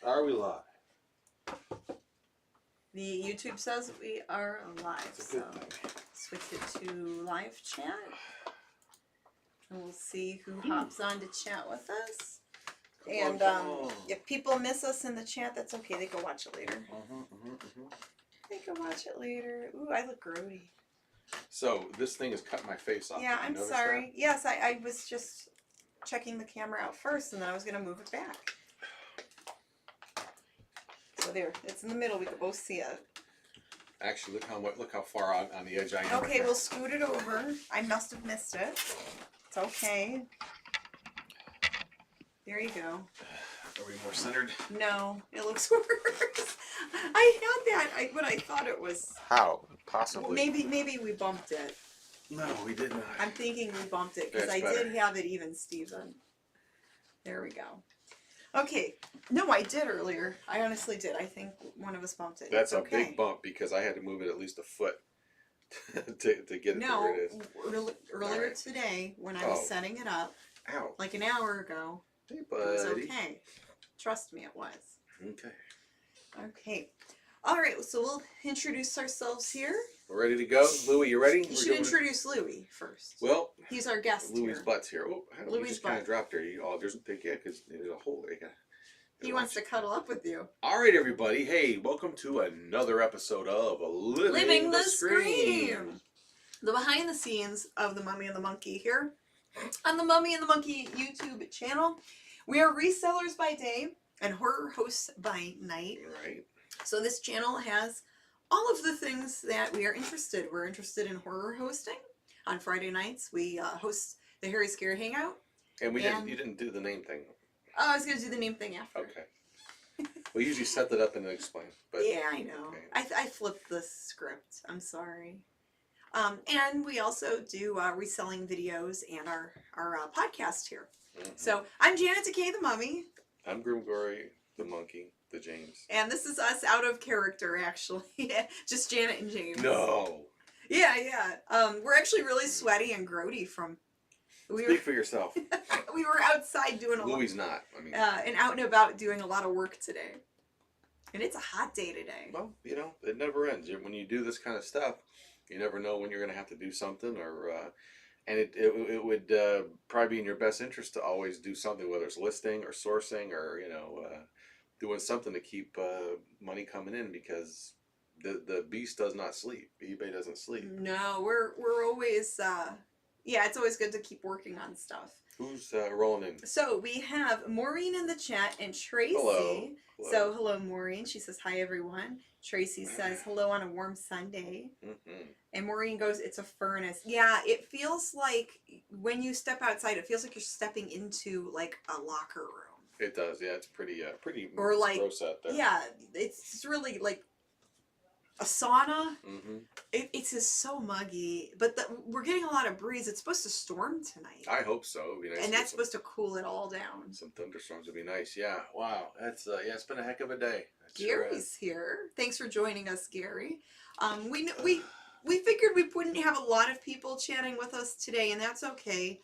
Are we live? The YouTube says we are live, so switch it to live chat. And we'll see who hops on to chat with us. And if people miss us in the chat, that's okay. They can watch it later. They can watch it later. Ooh, I look grody. So this thing has cut my face off. Yeah, I'm sorry. That? Yes, I was just checking the camera out first, and then I was going to move it back. So there, it's in the middle. We can both see it. Actually, look how far on the edge I am. Okay, we'll scoot it over. I must have missed it. It's okay. There you go. Are we more centered? No, it looks worse. I had that, what I thought it was. How? Possibly. Maybe we bumped it. No, we did not. I'm thinking we bumped it because I did have it even, Steven. There we go. Okay. No, I did earlier. I honestly did. I think one of us bumped it. That's a big bump because I had to move it at least a foot to get it to where it is. Earlier today when I was setting it up, like an hour ago, hey, buddy. it was okay. Trust me, it was. Okay. Okay. All right, so we'll introduce ourselves here. We're ready to go. Louie, you ready? You should introduce Louie first. Well, he's our guest Louie's butt's here. Oh, Louie's butt. Kind of dropped there. There's because there's a hole there. He wants to cuddle up with you. All right, everybody. Hey, welcome to another episode of Living the Scream. The behind the scenes of the Mummy and the Monkey here on the Mummy and the Monkey YouTube channel. We are resellers by day and horror hosts by night. Right. So this channel has all of the things that we are interested. We're interested in horror hosting. On Friday nights, we host the Harry Scare Hangout. And you didn't do the name thing. Oh, I was going to do the name thing after. Okay. We usually set that up and then explain. But, yeah, I know. Okay. I flipped the script. I'm sorry. And we also do reselling videos and our podcast here. So I'm Janet Decay the Mummy. I'm Grimm Gorri the Monkey, the James. And this is us out of character, actually. Just Janet and James. No. Yeah. We're actually really sweaty and grody from... Speak for yourself. We were outside doing a lot. Louie's not. And out and about doing a lot of work today. And it's a hot day today. Well, it never ends. When you do this kind of stuff, you never know when you're going to have to do something, and it would probably be in your best interest to always do something, whether it's listing or sourcing or doing something to keep money coming in, because the beast does not sleep. eBay doesn't sleep. No, we're always it's always good to keep working on stuff. Who's rolling in? So we have Maureen in the chat and Tracy. Hello. So hello, Maureen. She says hi, everyone. Tracy says hello on a warm Sunday. And Maureen goes, it's a furnace. Yeah, it feels like when you step outside, it feels like you're stepping into like a locker room. It does. Yeah, it's pretty gross out there. Yeah, it's really like a sauna. It's just so muggy, but we're getting a lot of breeze. It's supposed to storm tonight. I hope so. It'd be nice, and that's supposed to cool it all down. Some thunderstorms would be nice. Yeah. Wow. That's it's been a heck of a day. Gary's here. Thanks for joining us, Gary. We figured we wouldn't have a lot of people chatting with us today, and that's okay.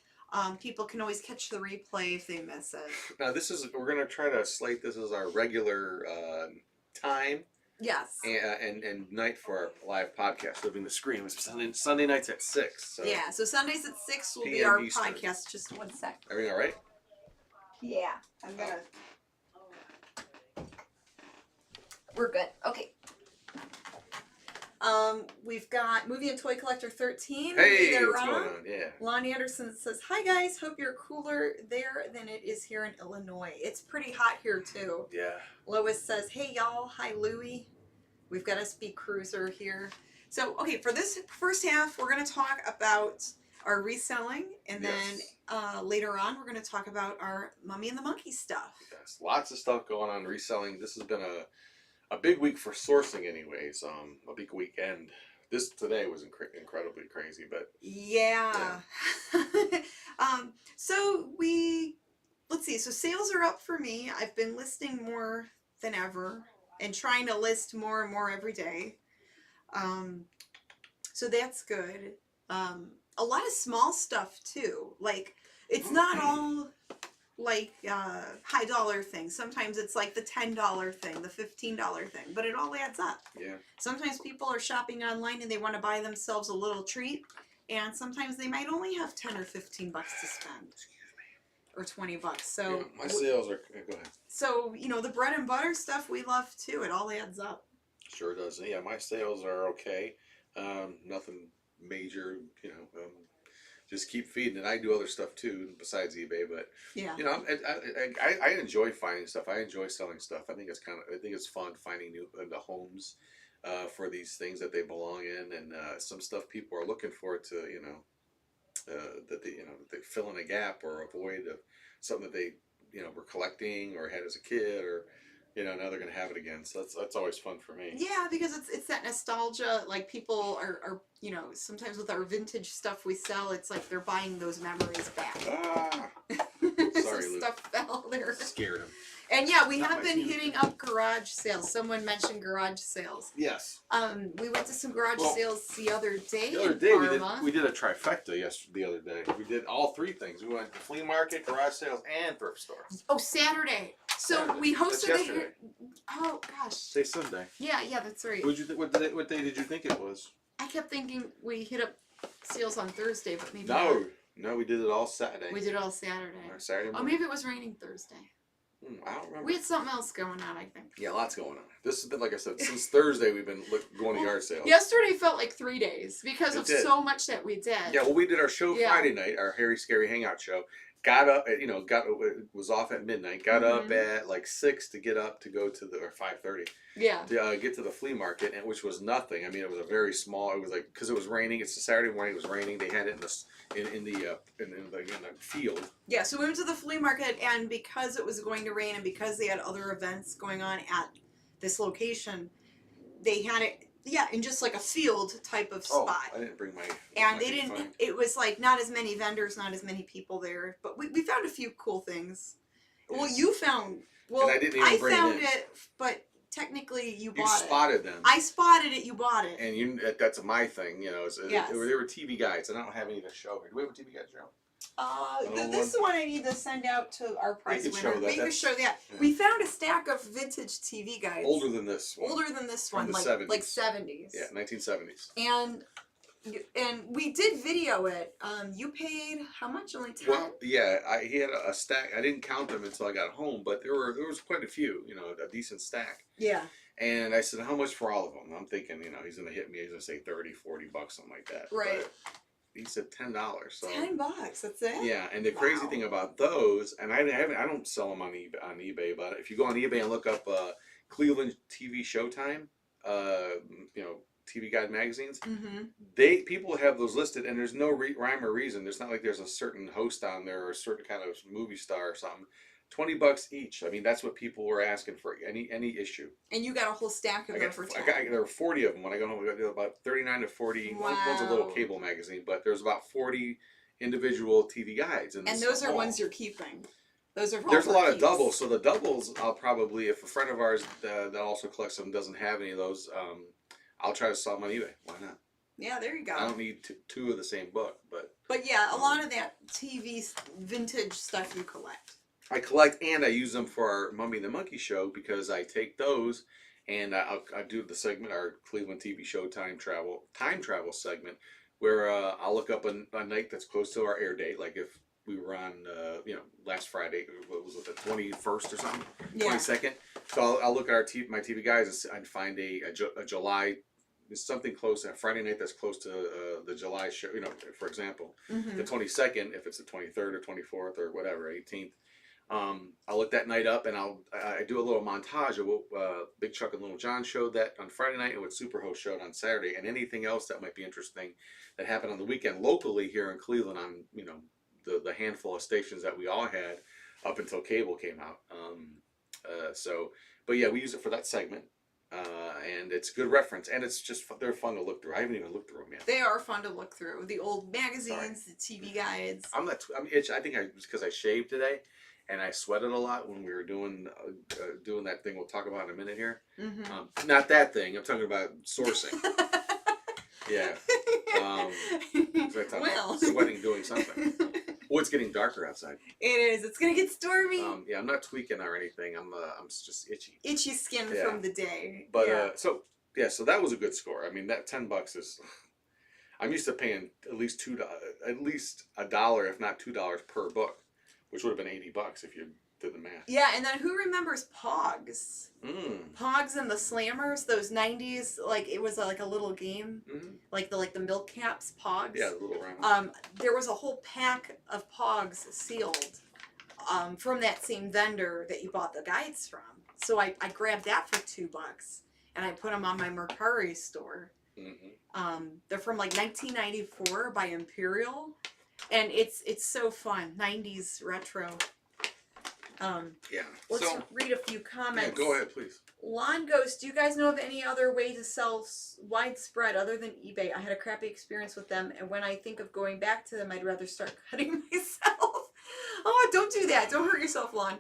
People can always catch the replay if they miss it. Now we're gonna try to slate this as our regular time. Yes. And night for our live podcast, Living the Scream. It's Sunday nights at 6. So yeah, so Sundays at 6 will be our podcast. Just 1 sec. Everything all right? Yeah, I'm gonna... We're good. Okay. We've got Movie and Toy Collector 13. Hey, what's going on? Yeah. Lon Anderson says, hi guys, hope you're cooler there than it is here in Illinois. It's pretty hot here too. Yeah. Lois says, hey y'all, hi Louie. We've got a Speed Cruiser here. So, okay, for this first half, we're going to talk about our reselling, and then later on, we're going to talk about our Mummy and the Monkey stuff. Yes, lots of stuff going on reselling. This has been a big week for sourcing anyways, a big weekend. This today was incredibly crazy, but... Yeah. So let's see, so sales are up for me. I've been listing more than ever and trying to list more and more every day. So that's good. A lot of small stuff too. Like, it's not all like high dollar things. Sometimes it's like the $10 thing, the $15 thing, but it all adds up. Yeah. Sometimes people are shopping online and they want to buy themselves a little treat, and sometimes they might only have 10 or 15 bucks to spend. Or 20 bucks. So yeah, my sales are. Go ahead. So, you know, the bread and butter stuff we love too. It all adds up. Sure does. Yeah, my sales are okay. Nothing major. You know, just keep feeding it. I do other stuff too besides eBay, but yeah, you know, I enjoy finding stuff. I enjoy selling stuff. I think it's fun finding new the homes for these things that they belong in, and some stuff people are looking for to that they fill in a gap or a void of something that they were collecting or had as a kid, or now they're gonna have it again. So that's always fun for me. Yeah, because it's that nostalgia. Like people are sometimes with our vintage stuff we sell, it's like they're buying those memories back. Ah, sorry, Some Luke. stuff fell there. Scared him. And yeah, we Not have my been team. hitting up garage sales. Someone mentioned garage sales. Yes. We went to some garage sales the other day. The other in day Parma. we did a trifecta the other day. We did all three things. We went to flea market, garage sales, and thrift store. Oh, Saturday. So Saturday. we That's hosted yesterday. Oh gosh. Say Sunday. Yeah, that's right. What day did you think it was? I kept thinking we hit up sales on Thursday, but maybe not. No, we did it all Saturday. We did it all Saturday. Or Saturday Oh, morning. maybe it was raining Thursday. I don't remember. We had something else going on, I think. Yeah, lots going on. This has been, like I said, since Thursday we've been going to yard sales. Yesterday felt like 3 days because of did. so much that we did. Yeah, well, we did our show Yeah. Friday night, our Harry Scary Hangout show. Got up, was off at midnight. Got up at like 6 to get up to go to or 5:30. Yeah. To get to the flea market, and which was nothing. I mean, it was a very small. It was like because it was raining. It's a Saturday morning. It was raining. They had it in the field. Yeah, so we went to the flea market, and because it was going to rain and because they had other events going on at this location, they had it, in just like a field type of spot. I didn't bring my. And they didn't, it was like not as many vendors, not as many people there, but we found a few cool things. Yeah. Well, you found, And I didn't even bring found it in. it, but technically you You bought it. spotted them. I spotted it, you bought it. And that's my thing, Yes. They were TV guides, and I don't have any to show here. Do we have a TV guide show? This is one I need to send out to our prize could winner. show that. We could show that. Yeah. We found a stack of vintage TV guides. Older than this one. Older than this From one, the like 70s. like 70s. Yeah, 1970s. And we did video it. You paid how much? Only 10? Well, yeah, he had a stack. I didn't count them until I got home, but there was quite a few, a decent stack. Yeah. And I said, how much for all of them? I'm thinking, he's going to hit me. He's going to say 30, 40 bucks, something like that. Right. But he said $10. So $10, that's it? yeah, and the crazy thing about those, and I don't sell them on eBay, but if you go on eBay and look up Cleveland TV Showtime, TV Guide magazines, people have those listed, and there's no rhyme or reason. There's not like there's a certain host on there or a certain kind of movie star or something. $20 each. I mean, that's what people were asking for any issue. And you got a whole stack of them for 10. There were 40 of them when I got home. I got about 39 to 40. Wow. One's a little cable magazine, but there's about 40 individual TV guides. And those are ones you're keeping. Those are There's a lot of keeps. doubles. So the doubles, I'll probably, if a friend of ours that also collects them doesn't have any of those, I'll try to sell them on eBay. Why not? Yeah, there you go. I don't need two of the same book, but yeah, a lot of that TV vintage stuff you collect. I collect and I use them for our Mummy and the Monkey show because I take those and I do the segment, our Cleveland TV show time travel segment, where I'll look up a night that's close to our air date, like if we were on, last Friday, what was it, the 21st or something, 22nd. So I'll look at my TV guides and find a July. It's something close, a Friday night that's close to the July show, for example, the 22nd, if it's the 23rd or 24th or whatever, 18th. I'll look that night up and I do a little montage of what Big Chuck and Little John showed that on Friday night and what Superhost showed on Saturday, and anything else that might be interesting that happened on the weekend locally here in Cleveland on the handful of stations that we all had up until cable came out. But yeah, we use it for that segment. And it's good reference, and it's just they're fun to look through. I haven't even looked through them yet. They are fun to look through. The old magazines, the TV guides. I'm itch. I think it's because I shaved today, and I sweated a lot when we were doing that thing we'll talk about in a minute here. Not that thing. I'm talking about sourcing. Yeah. Well, sweating doing something. Well, it's getting darker outside. It is. It's gonna get stormy. Yeah, I'm not tweaking or anything. I'm just itchy. Itchy skin from the day. But yeah. so that was a good score. I mean, that $10 is. I'm used to paying at least $1, if not $2 per book, which would have been $80 if you did the math. Yeah, and then who remembers Pogs? Mm. Pogs and the Slammers, those '90s, like it was like a little game, like the milk caps, Pogs. Yeah, the little round. There was a whole pack of Pogs sealed, from that same vendor that you bought the guides from. So I grabbed that for $2, and I put them on my Mercari store. They're from like 1994 by Imperial, and it's so fun. 90s retro. Let's read a few comments. Yeah, go ahead, please. Lawn Ghost, do you guys know of any other way to sell widespread other than eBay? I had a crappy experience with them, and when I think of going back to them, I'd rather start cutting myself. Oh, don't do that. Don't hurt yourself, Lawn.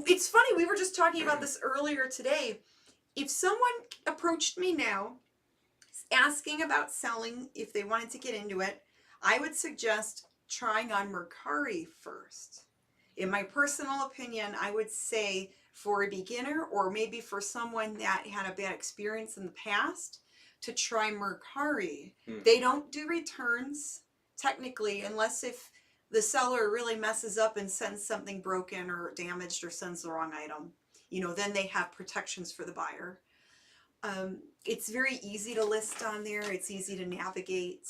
It's funny. We were just talking about this earlier today. If someone approached me now asking about selling, if they wanted to get into it, I would suggest trying on Mercari first. In my personal opinion, I would say for a beginner, or maybe for someone that had a bad experience in the past, to try Mercari. They don't do returns, technically, unless if the seller really messes up and sends something broken or damaged or sends the wrong item. You know, then they have protections for the buyer. It's very easy to list on there. It's easy to navigate.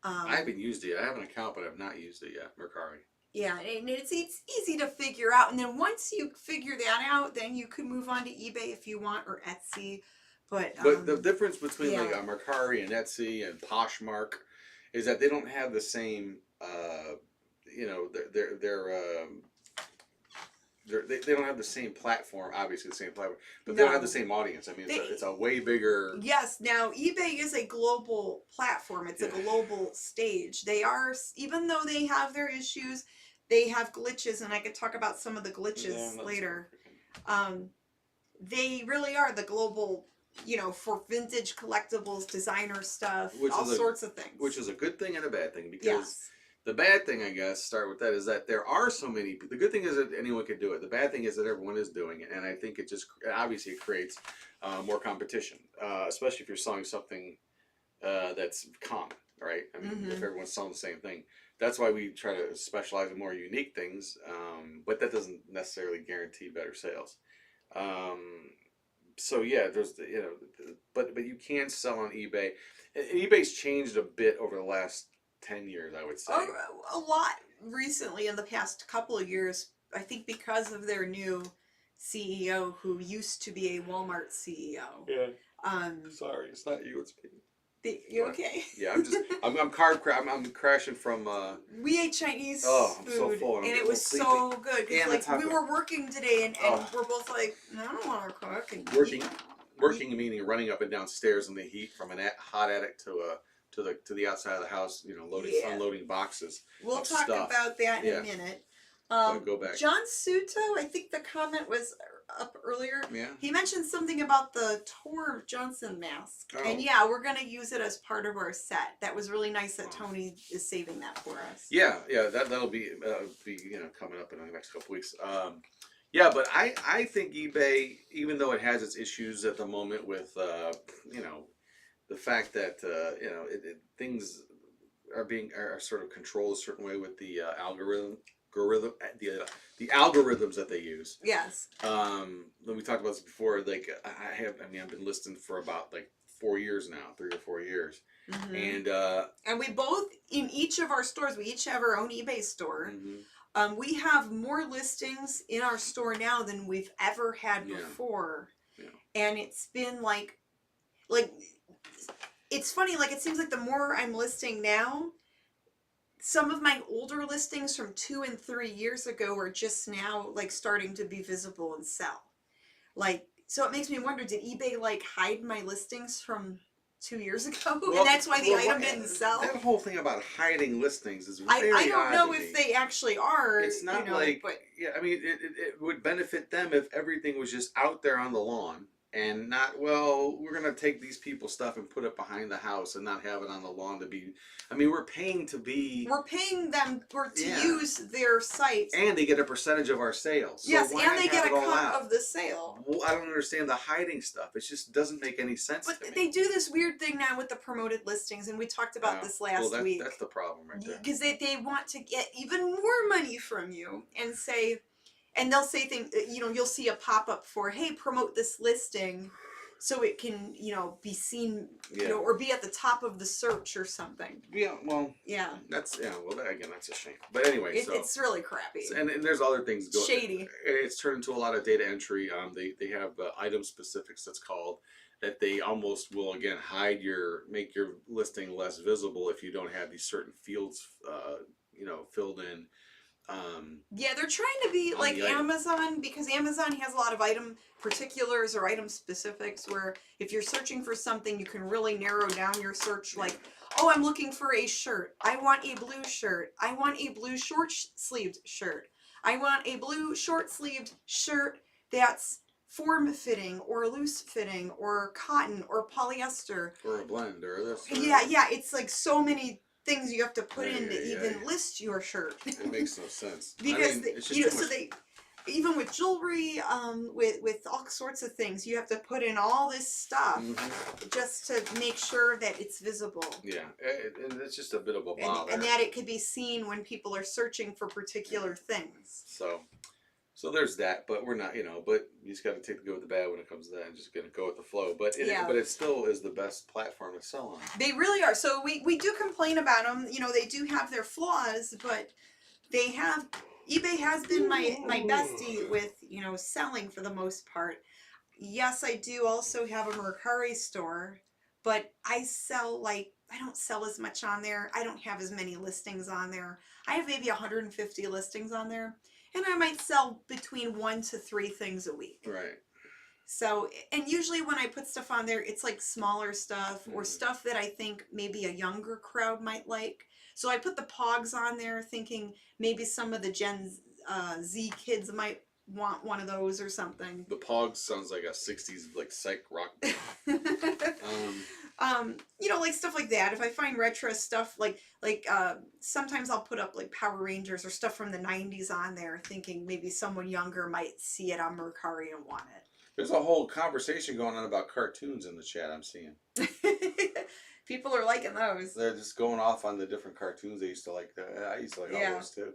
I haven't used it. I have an account, but I've not used it yet, Mercari. Yeah, and it's easy to figure out. And then once you figure that out, then you can move on to eBay if you want, or Etsy. But the difference between like Mercari and Etsy and Poshmark is that they don't have the same, you know, they don't have the same platform, obviously the same platform, but they don't have the same audience. I mean, it's a way bigger... Yes, now eBay is a global platform. It's a global stage. They are, even though they have their issues, they have glitches, and I could talk about some of the glitches later. They really are the global, you know, for vintage collectibles, designer stuff, all sorts of things. Which is a good thing and a bad thing, because... The bad thing, I guess, start with that, is that there are so many people. The good thing is that anyone can do it. The bad thing is that everyone is doing it. And I think it just, obviously, it creates more competition, especially if you're selling something that's common, right? I mean, if everyone's selling the same thing. That's why we try to specialize in more unique things, but that doesn't necessarily guarantee better sales. So, yeah, there's, you know, but you can sell on eBay. eBay's changed a bit over the last 10 years, I would say. A lot recently, in the past couple of years, I think because of their new CEO, who used to be a Walmart CEO. Yeah. Sorry, it's not you, it's me. You okay? Yeah, I'm crashing from. We ate Chinese I'm food, so full. and it was so good. Cause like we were working today, and we're both like, I don't want to cook. And working meaning running up and down stairs in the heat from a hot attic to the outside of the house, you know, unloading boxes. We'll talk about that in a minute. Go back. John Suto, I think the comment was up earlier. Yeah. He mentioned something about the Tor Johnson mask. And yeah, we're going to use it as part of our set. That was really nice that Tony is saving that for us. Yeah, that'll be you know, coming up in the next couple weeks. Yeah, but I think eBay, even though it has its issues at the moment with you know, the fact that you know, things are sort of controlled a certain way with the the algorithms that they use. Yes. We talked about this before. Like I've been listing for about like 4 years now, 3 or 4 years, and we both, in each of our stores, we each have our own eBay store. We have more listings in our store now than we've ever had before, and it's been like. It's funny, like, it seems like the more I'm listing now, some of my older listings from 2 and 3 years ago are just now, like, starting to be visible and sell. Like, so it makes me wonder, did eBay, like, hide my listings from 2 years ago? Well, and that's why the item didn't sell? That whole thing about hiding listings is very I don't know if they actually are. It's not, you know, like, but yeah, I mean, it would benefit them if everything was just out there on the lawn. and not, well, we're going to take these people's stuff and put it behind the house and not have it on the lawn to be, I mean, we're paying to be. We're paying them to use their site. And they get a percentage of our sales. So yes, why and they not have get it a all cut out? of the sale. Well, I don't understand the hiding stuff. It just doesn't make any sense to me. But they do this weird thing now with the promoted listings, and we talked about this last week. That's the problem right there. Because they want to get even more money from you and say, and they'll say things, you know, you'll see a pop-up for, hey, promote this listing so it can, you know, be seen, you know, or be at the top of the search or something. Yeah, well, that's a shame. But anyway, it's really crappy. And there's other things going. Shady. It's turned into a lot of data entry. They have item specifics, that's called, that they almost will again make your listing less visible if you don't have these certain fields, you know, filled in. Yeah, they're trying to be like Amazon, because Amazon has a lot of item particulars or item specifics where if you're searching for something, you can really narrow down your search. Like, oh, I'm looking for a shirt. I want a blue shirt. I want a blue short-sleeved shirt. I want a blue short-sleeved shirt that's form-fitting or loose-fitting or cotton or polyester. Or a blend or this. Or yeah, it's like so many things you have to put in to even list your shirt. It makes no sense. Because even with jewelry, with all sorts of things, you have to put in all this stuff just to make sure that it's visible. Yeah, and it's just a bit of a bother. And that it could be seen when people are searching for particular things. So there's that, but we're not, you know, but you just got to take the good with the bad when it comes to that and just going to go with the flow. But it still is the best platform to sell on. They really are. So we do complain about them. You know, they do have their flaws, but eBay has been my bestie with, you know, selling for the most part. Yes, I do also have a Mercari store, but I don't sell as much on there. I don't have as many listings on there. I have maybe 150 listings on there. And I might sell between 1 to 3 things a week. Right. So, and usually when I put stuff on there, it's like smaller stuff or stuff that I think maybe a younger crowd might like. So I put the Pogs on there thinking maybe some of the Gen Z kids might want one of those or something. The Pogs sounds like a 60s like psych rock. You know, like stuff like that. If I find retro stuff, like sometimes I'll put up like Power Rangers or stuff from the 90s on there thinking maybe someone younger might see it on Mercari and want it. There's a whole conversation going on about cartoons in the chat I'm seeing. People are liking those. They're just going off on the different cartoons they used to like. I used to like all those too.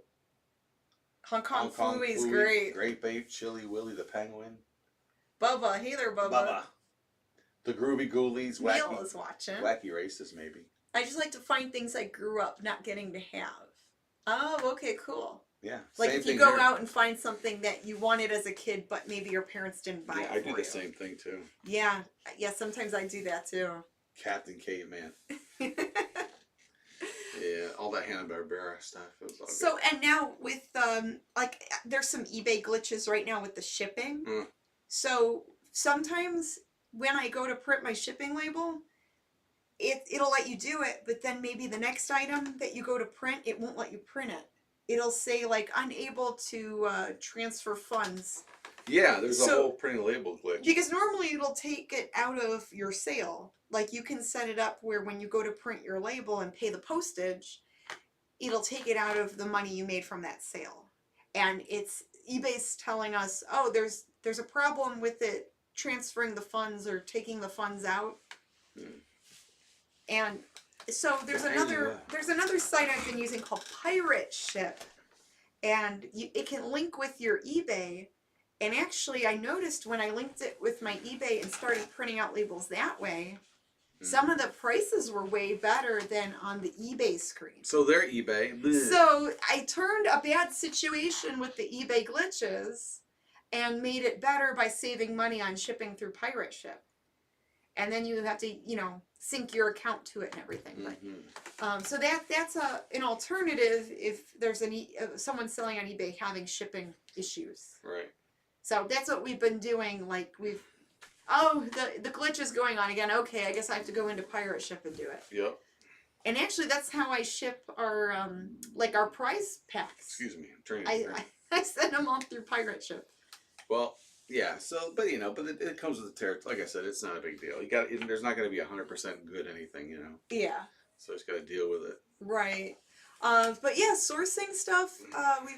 Hong Kong Phooey's great. Great Bait, Chili Willy the Penguin. Bubba. Hey there, Bubba. The Groovy Ghoulies. Neil is watching. Wacky Racist, maybe. I just like to find things I grew up not getting to have. Oh, okay, cool. Yeah. Like if you go out and find something that you wanted as a kid, but maybe your parents didn't buy it for you. I do the same thing too. Yeah. Yeah, sometimes I do that too. Captain Caveman. Yeah, all that Hanna-Barbera stuff. It was all so, good. And now with, like, there's some eBay glitches right now with the shipping. So, sometimes when I go to print my shipping label, it'll let you do it, but then maybe the next item that you go to print, it won't let you print it. It'll say, like, unable to transfer funds. Yeah, there's a whole printing label glitch. Because normally it'll take it out of your sale. Like you can set it up where when you go to print your label and pay the postage, it'll take it out of the money you made from that sale. And eBay's telling us, oh, there's a problem with it transferring the funds or taking the funds out. And so there's another site I've been using called Pirate Ship, and it can link with your eBay. And actually, I noticed when I linked it with my eBay and started printing out labels that way, some of the prices were way better than on the eBay screen. So they're eBay. Blech. So I turned a bad situation with the eBay glitches and made it better by saving money on shipping through Pirate Ship. And then you have to, you know, sync your account to it and everything. But, so that's an alternative if there's someone selling on eBay having shipping issues. Right. So that's what we've been doing. Like the glitch is going on again. Okay, I guess I have to go into Pirate Ship and do it. Yep. And actually, that's how I ship our like our prize packs. Excuse me, I'm trying. I send them all through Pirate Ship. Well, Yeah. So, but it comes with the territory. Like I said, it's not a big deal. There's not going to be 100% good anything, Yeah. So it's got to deal with it. Right. But yeah, sourcing stuff.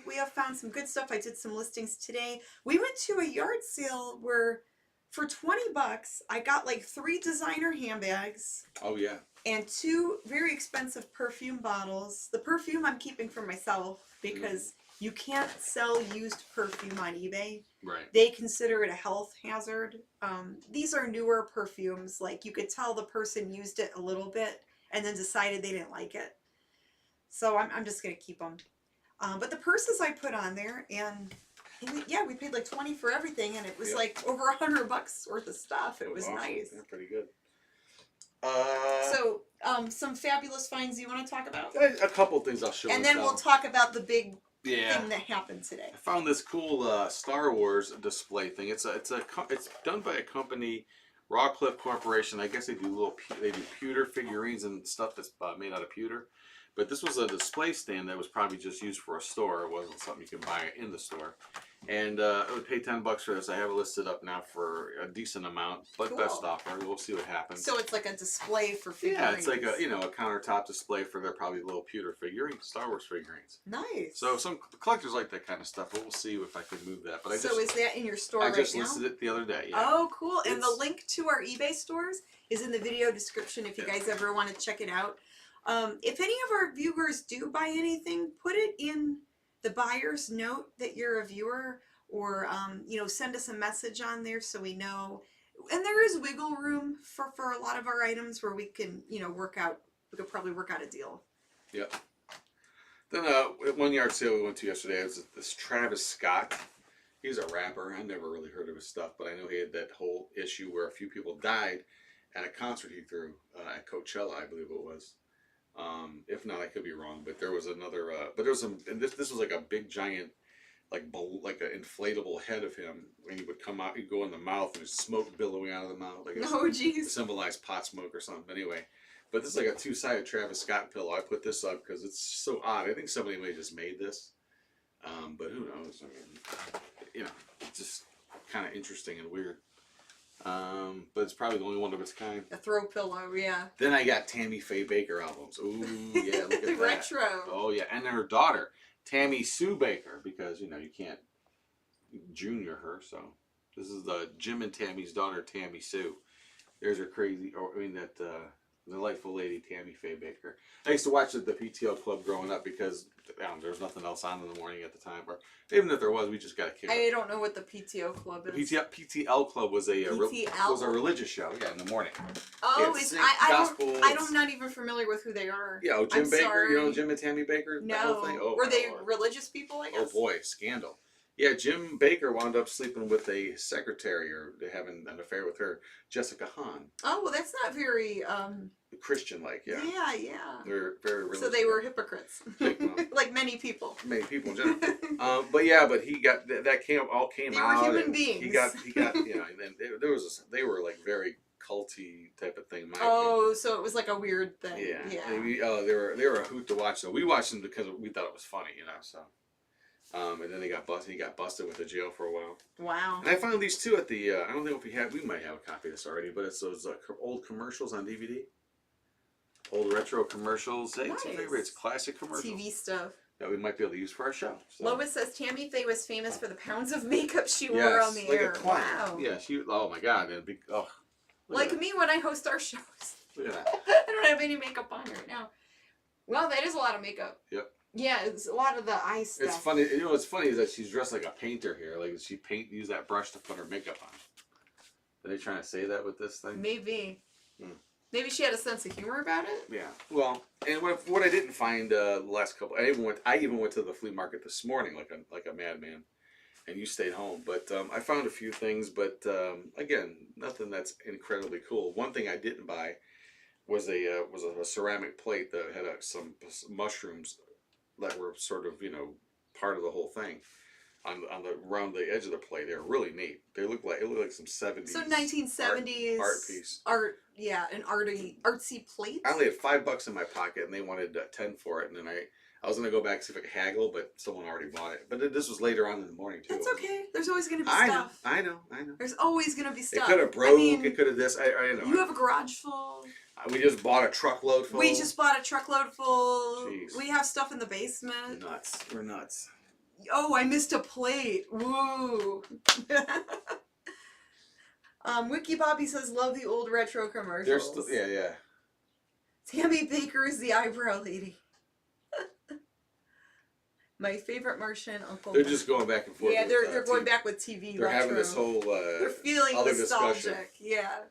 We have found some good stuff. I did some listings today. We went to a yard sale where for $20 I got like 3 designer handbags. Oh yeah. And 2 very expensive perfume bottles. The perfume I'm keeping for myself because you can't sell used perfume on eBay. Right. They consider it a health hazard. These are newer perfumes. Like you could tell the person used it a little bit and then decided they didn't like it. So I'm just going to keep them. But the purses I put on there, and we paid like 20 for everything, and it was like over $100 worth of stuff. It was awesome. nice. They're pretty good. So, some fabulous finds you want to talk about? A couple things I'll show you. And then we'll talk about the big thing that happened today. I found this cool Star Wars display thing. It's done by a company, Rawcliffe Corporation. I guess they do pewter figurines and stuff that's made out of pewter. But this was a display stand that was probably just used for a store. It wasn't something you can buy in the store. And I would pay $10 for this. I have it listed up now for a decent amount, but best offer. We'll see what happens. So it's like a display for figurines. Yeah, it's like a a countertop display for their probably little pewter figurines, Star Wars figurines. Nice. So some collectors like that kind of stuff, but we'll see if I can move that. But is that in your store right now? I just listed it the other day. Yeah. Oh, cool. And the link to our eBay stores is in the video description if you guys ever want to check it out. If any of our viewers do buy anything, put it in the buyer's note that you're a viewer, or send us a message on there so we know. And there is wiggle room for a lot of our items where we can we could probably work out a deal. Yep. Then at one yard sale we went to yesterday, it was this Travis Scott. He's a rapper. I never really heard of his stuff, but I know he had that whole issue where a few people died at a concert he threw at Coachella, I believe it was. If not, I could be wrong, but there was another. But there was some. And this was like a big giant, like an inflatable head of him. When he would come out, he'd go in the mouth, and there's smoke billowing out of the mouth. Like jeez. To symbolize pot smoke or something. Anyway, but this is like a 2-sided Travis Scott pillow. I put this up because it's so odd. I think somebody may have just made this, but who knows? I mean, it's just kind of interesting and weird. But it's probably the only one of its kind. A throw pillow, yeah. Then I got Tammy Faye Baker albums. Ooh, yeah, look at that. Retro. Oh, yeah. And her daughter, Tammy Sue Baker, because, you can't junior her. So this is the Jim and Tammy's daughter, Tammy Sue. There's her delightful lady, Tammy Faye Baker. I used to watch the PTL Club growing up because there was nothing else on in the morning at the time. Or even if there was, we just got a kick. I don't know what the PTO Club is. PTL Club was a religious show. Yeah, in the morning. Oh, I'm not even familiar with who they are. Yeah, Jim Baker. Sorry. Jim and Tammy Baker. No. That whole thing? Oh, were they religious people? I guess. Oh boy, scandal. Yeah, Jim Baker wound up sleeping with a secretary or having an affair with her, Jessica Hahn. Oh, well, that's not very Christian-like, yeah. Yeah. They're very religious. So they were hypocrites, like many people. Many people in general. But he got that came out. They were human beings. He got and then they were like very culty type of thing. So it was like a weird thing. Yeah. They were a hoot to watch. So we watched them because we thought it was funny, So. And then they got busted. He got busted, went to jail for a while. Wow. And I found these two at the. I don't know if we might have a copy of this already, but it's those old commercials on DVD. Old retro commercials. Hey, nice. It's your favorites, classic commercials. TV stuff. That we might be able to use for our show. So. Lois says Tammy Faye was famous for the pounds of makeup she wore on the air. Wow. Yeah, oh my God. Like me when I host our shows. Look at that. I don't have any makeup on right now. Well, that is a lot of makeup. Yep. Yeah, it's a lot of the eye stuff. It's funny. What's funny is that she's dressed like a painter here. Like she use that brush to put her makeup on. Are they trying to say that with this thing? Maybe. Maybe she had a sense of humor about it. Yeah. Well, and what I didn't find the last couple, I even went to the flea market this morning like a madman, and you stayed home. But I found a few things, but again, nothing that's incredibly cool. One thing I didn't buy was a ceramic plate that had some mushrooms that were sort of part of the whole thing around the edge of the plate. They're really neat. It looked like some 70s. So 1970s art piece. An artsy plate. I only had $5 in my pocket, and they wanted 10 for it, and then I was gonna go back and see if I could haggle, but someone already bought it. But this was later on in the morning too. It's okay. There's always going to be I stuff. know. There's always going to be stuff. It could have broke. It could have this. I know. You have a garage full. We just bought a truckload full. We just bought a truckload full. Jeez. We have stuff in the basement. Nuts. We're nuts. Oh, I missed a plate. Woo. Wiki Bobby says, love the old retro commercials. Yeah. Tammy Baker is the eyebrow lady. My favorite Martian Uncle. They're just going back and forth. Yeah, they're going back with TV. They're retro. having this whole. They're feeling other nostalgic. discussion Yeah.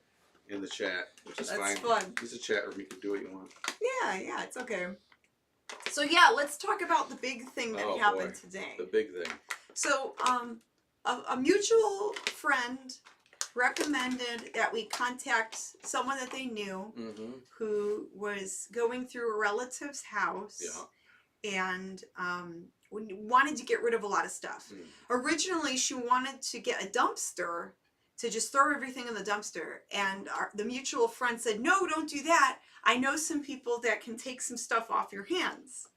in the chat, which is That's fine. fun. It's a chat where you can do what you want. Yeah, it's okay. So yeah, let's talk about the big thing that happened today. The big thing. So, a mutual friend recommended that we contact someone that they knew who was going through a relative's house and wanted to get rid of a lot of stuff. Originally, she wanted to get a dumpster to just throw everything in the dumpster, and the mutual friend said, no, don't do that. I know some people that can take some stuff off your hands.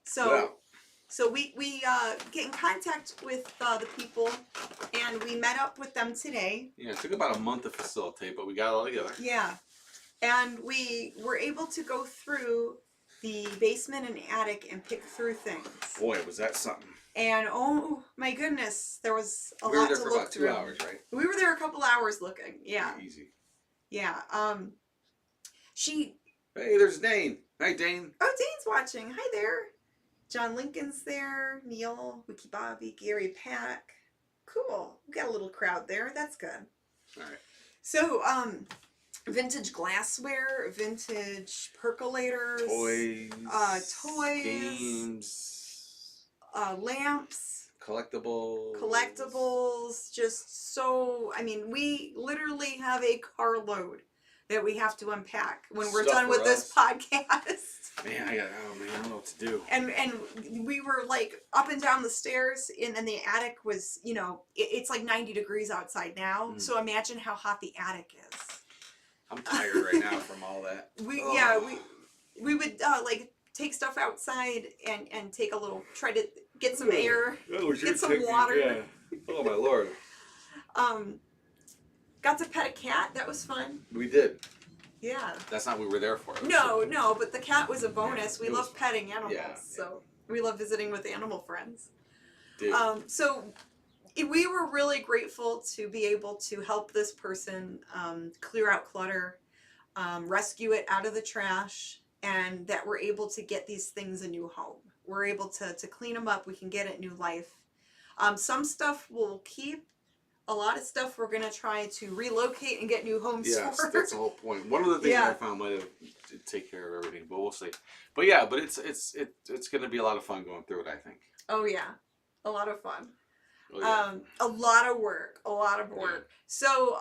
So, so we get in contact with the people, and we met up with them today. Yeah, it took about a month to facilitate, but we got it all together. Yeah, and we were able to go through the basement and attic and pick through things. Boy, was that something. And oh my goodness, there was a lot to look through. We were there for about 2 hours, right? We were there a couple hours looking. Yeah. Easy. Yeah. Hey, there's Dane. Hi, Dane. Oh, Dane's watching. Hi there. John Lincoln's there. Neil, Wiki Bobby, Gary Pack. Cool. We got a little crowd there. That's good. All right. So, vintage glassware, vintage percolators, toys, games, lamps, collectibles, just so, I mean, we literally have a carload that we have to unpack when we're done with this podcast. Man, I don't know what to do. And we were like up and down the stairs, and the attic was, you know, it's like 90 degrees outside now. So imagine how hot the attic is. I'm tired right now from all that. We would like take stuff outside and take a little, try to get some air, get some water. Yeah. Oh my Lord. Got to pet a cat. That was fun. We did. Yeah. That's not what we were there for. No, but the cat was a bonus. We love petting animals, so yeah. we love visiting with animal friends. Dude. So we were really grateful to be able to help this person clear out clutter, rescue it out of the trash, and that we're able to get these things a new home. We're able to clean them up. We can get it new life. Some stuff we'll keep. A lot of stuff we're going to try to relocate and get new homes for. Yes, that's the whole point. One of the things I found might have to take care of everything, but we'll see. But yeah, but it's going to be a lot of fun going through it, I think. Oh yeah, a lot of fun. Oh, yeah. A lot of work. Yeah. So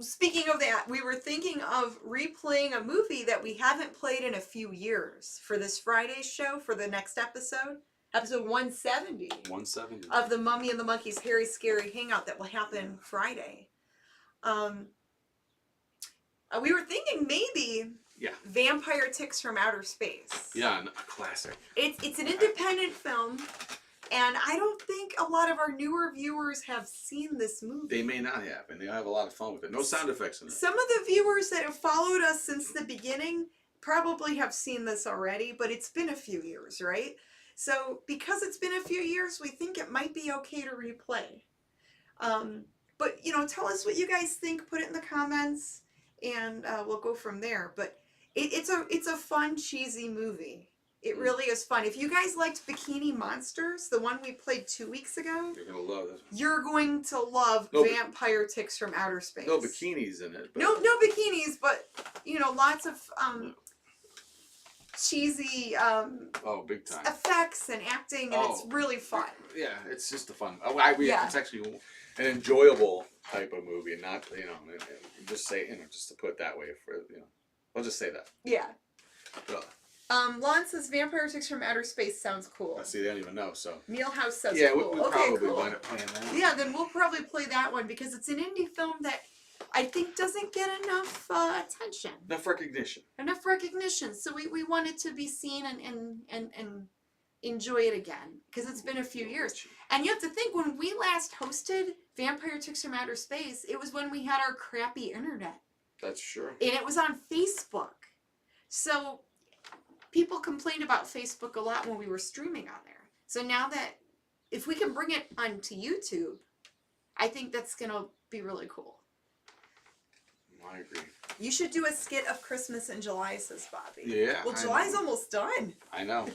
speaking of that, we were thinking of replaying a movie that we haven't played in a few years for this Friday show for the next episode. Episode 170. 170. Of the Mummy and the Monkey's Harry Scary Hangout that will happen Friday. We were thinking maybe Vampire Ticks from Outer Space. Yeah, a classic. It's an independent film, and I don't think a lot of our newer viewers have seen this movie. They may not have, and they'll have a lot of fun with it. No sound effects in it. Some of the viewers that have followed us since the beginning probably have seen this already, but it's been a few years, right? So, because it's been a few years, we think it might be okay to replay. But, you know, tell us what you guys think. Put it in the comments, and we'll go from there. But it's a fun, cheesy movie. It really is fun. If you guys liked Bikini Monsters, the one we played 2 weeks ago, you're going to love this. You're going to love Vampire Ticks from Outer Space. No bikinis in it. But... No bikinis, but, you know, lots of... cheesy big time effects and acting, and it's really fun. Yeah, it's just a fun. It's actually an enjoyable type of movie, not just say just to put it that way I'll just say that. Yeah. Well, Lon says Vampire Ticks from Outer Space sounds cool. I see, they don't even know. So Mealhouse says cool. we probably wind up playing that. Yeah, then we'll probably play that one because it's an indie film that I think doesn't get enough attention. Enough recognition. Enough recognition. So we want it to be seen and enjoy it again. Because it's been a few years. And you have to think, when we last hosted Vampire Chicks from Outer Space, it was when we had our crappy internet. That's true. And it was on Facebook. So people complained about Facebook a lot when we were streaming on there. So now that, if we can bring it onto YouTube, I think that's going to be really cool. I agree. You should do a skit of Christmas in July, says Bobby. Yeah. Well, July's almost done. I know.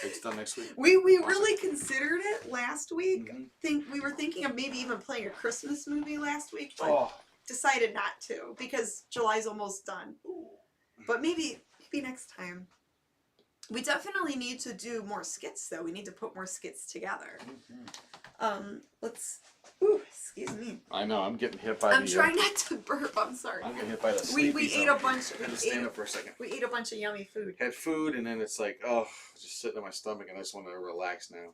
It's done next week. We really considered it last week. Mm-hmm. We were thinking of maybe even playing a Christmas movie last week, but decided not to because July's almost done. But maybe next time. We definitely need to do more skits, though. We need to put more skits together. Let's. Ooh, excuse me. I know. I'm getting hit by I'm trying not to burp. I'm sorry. I'm getting hit by the We sleepy ate zone. a bunch. I had to stand up for a second. We ate a bunch of yummy food. Had food, and then it's like, just sitting in my stomach, and I just want to relax now.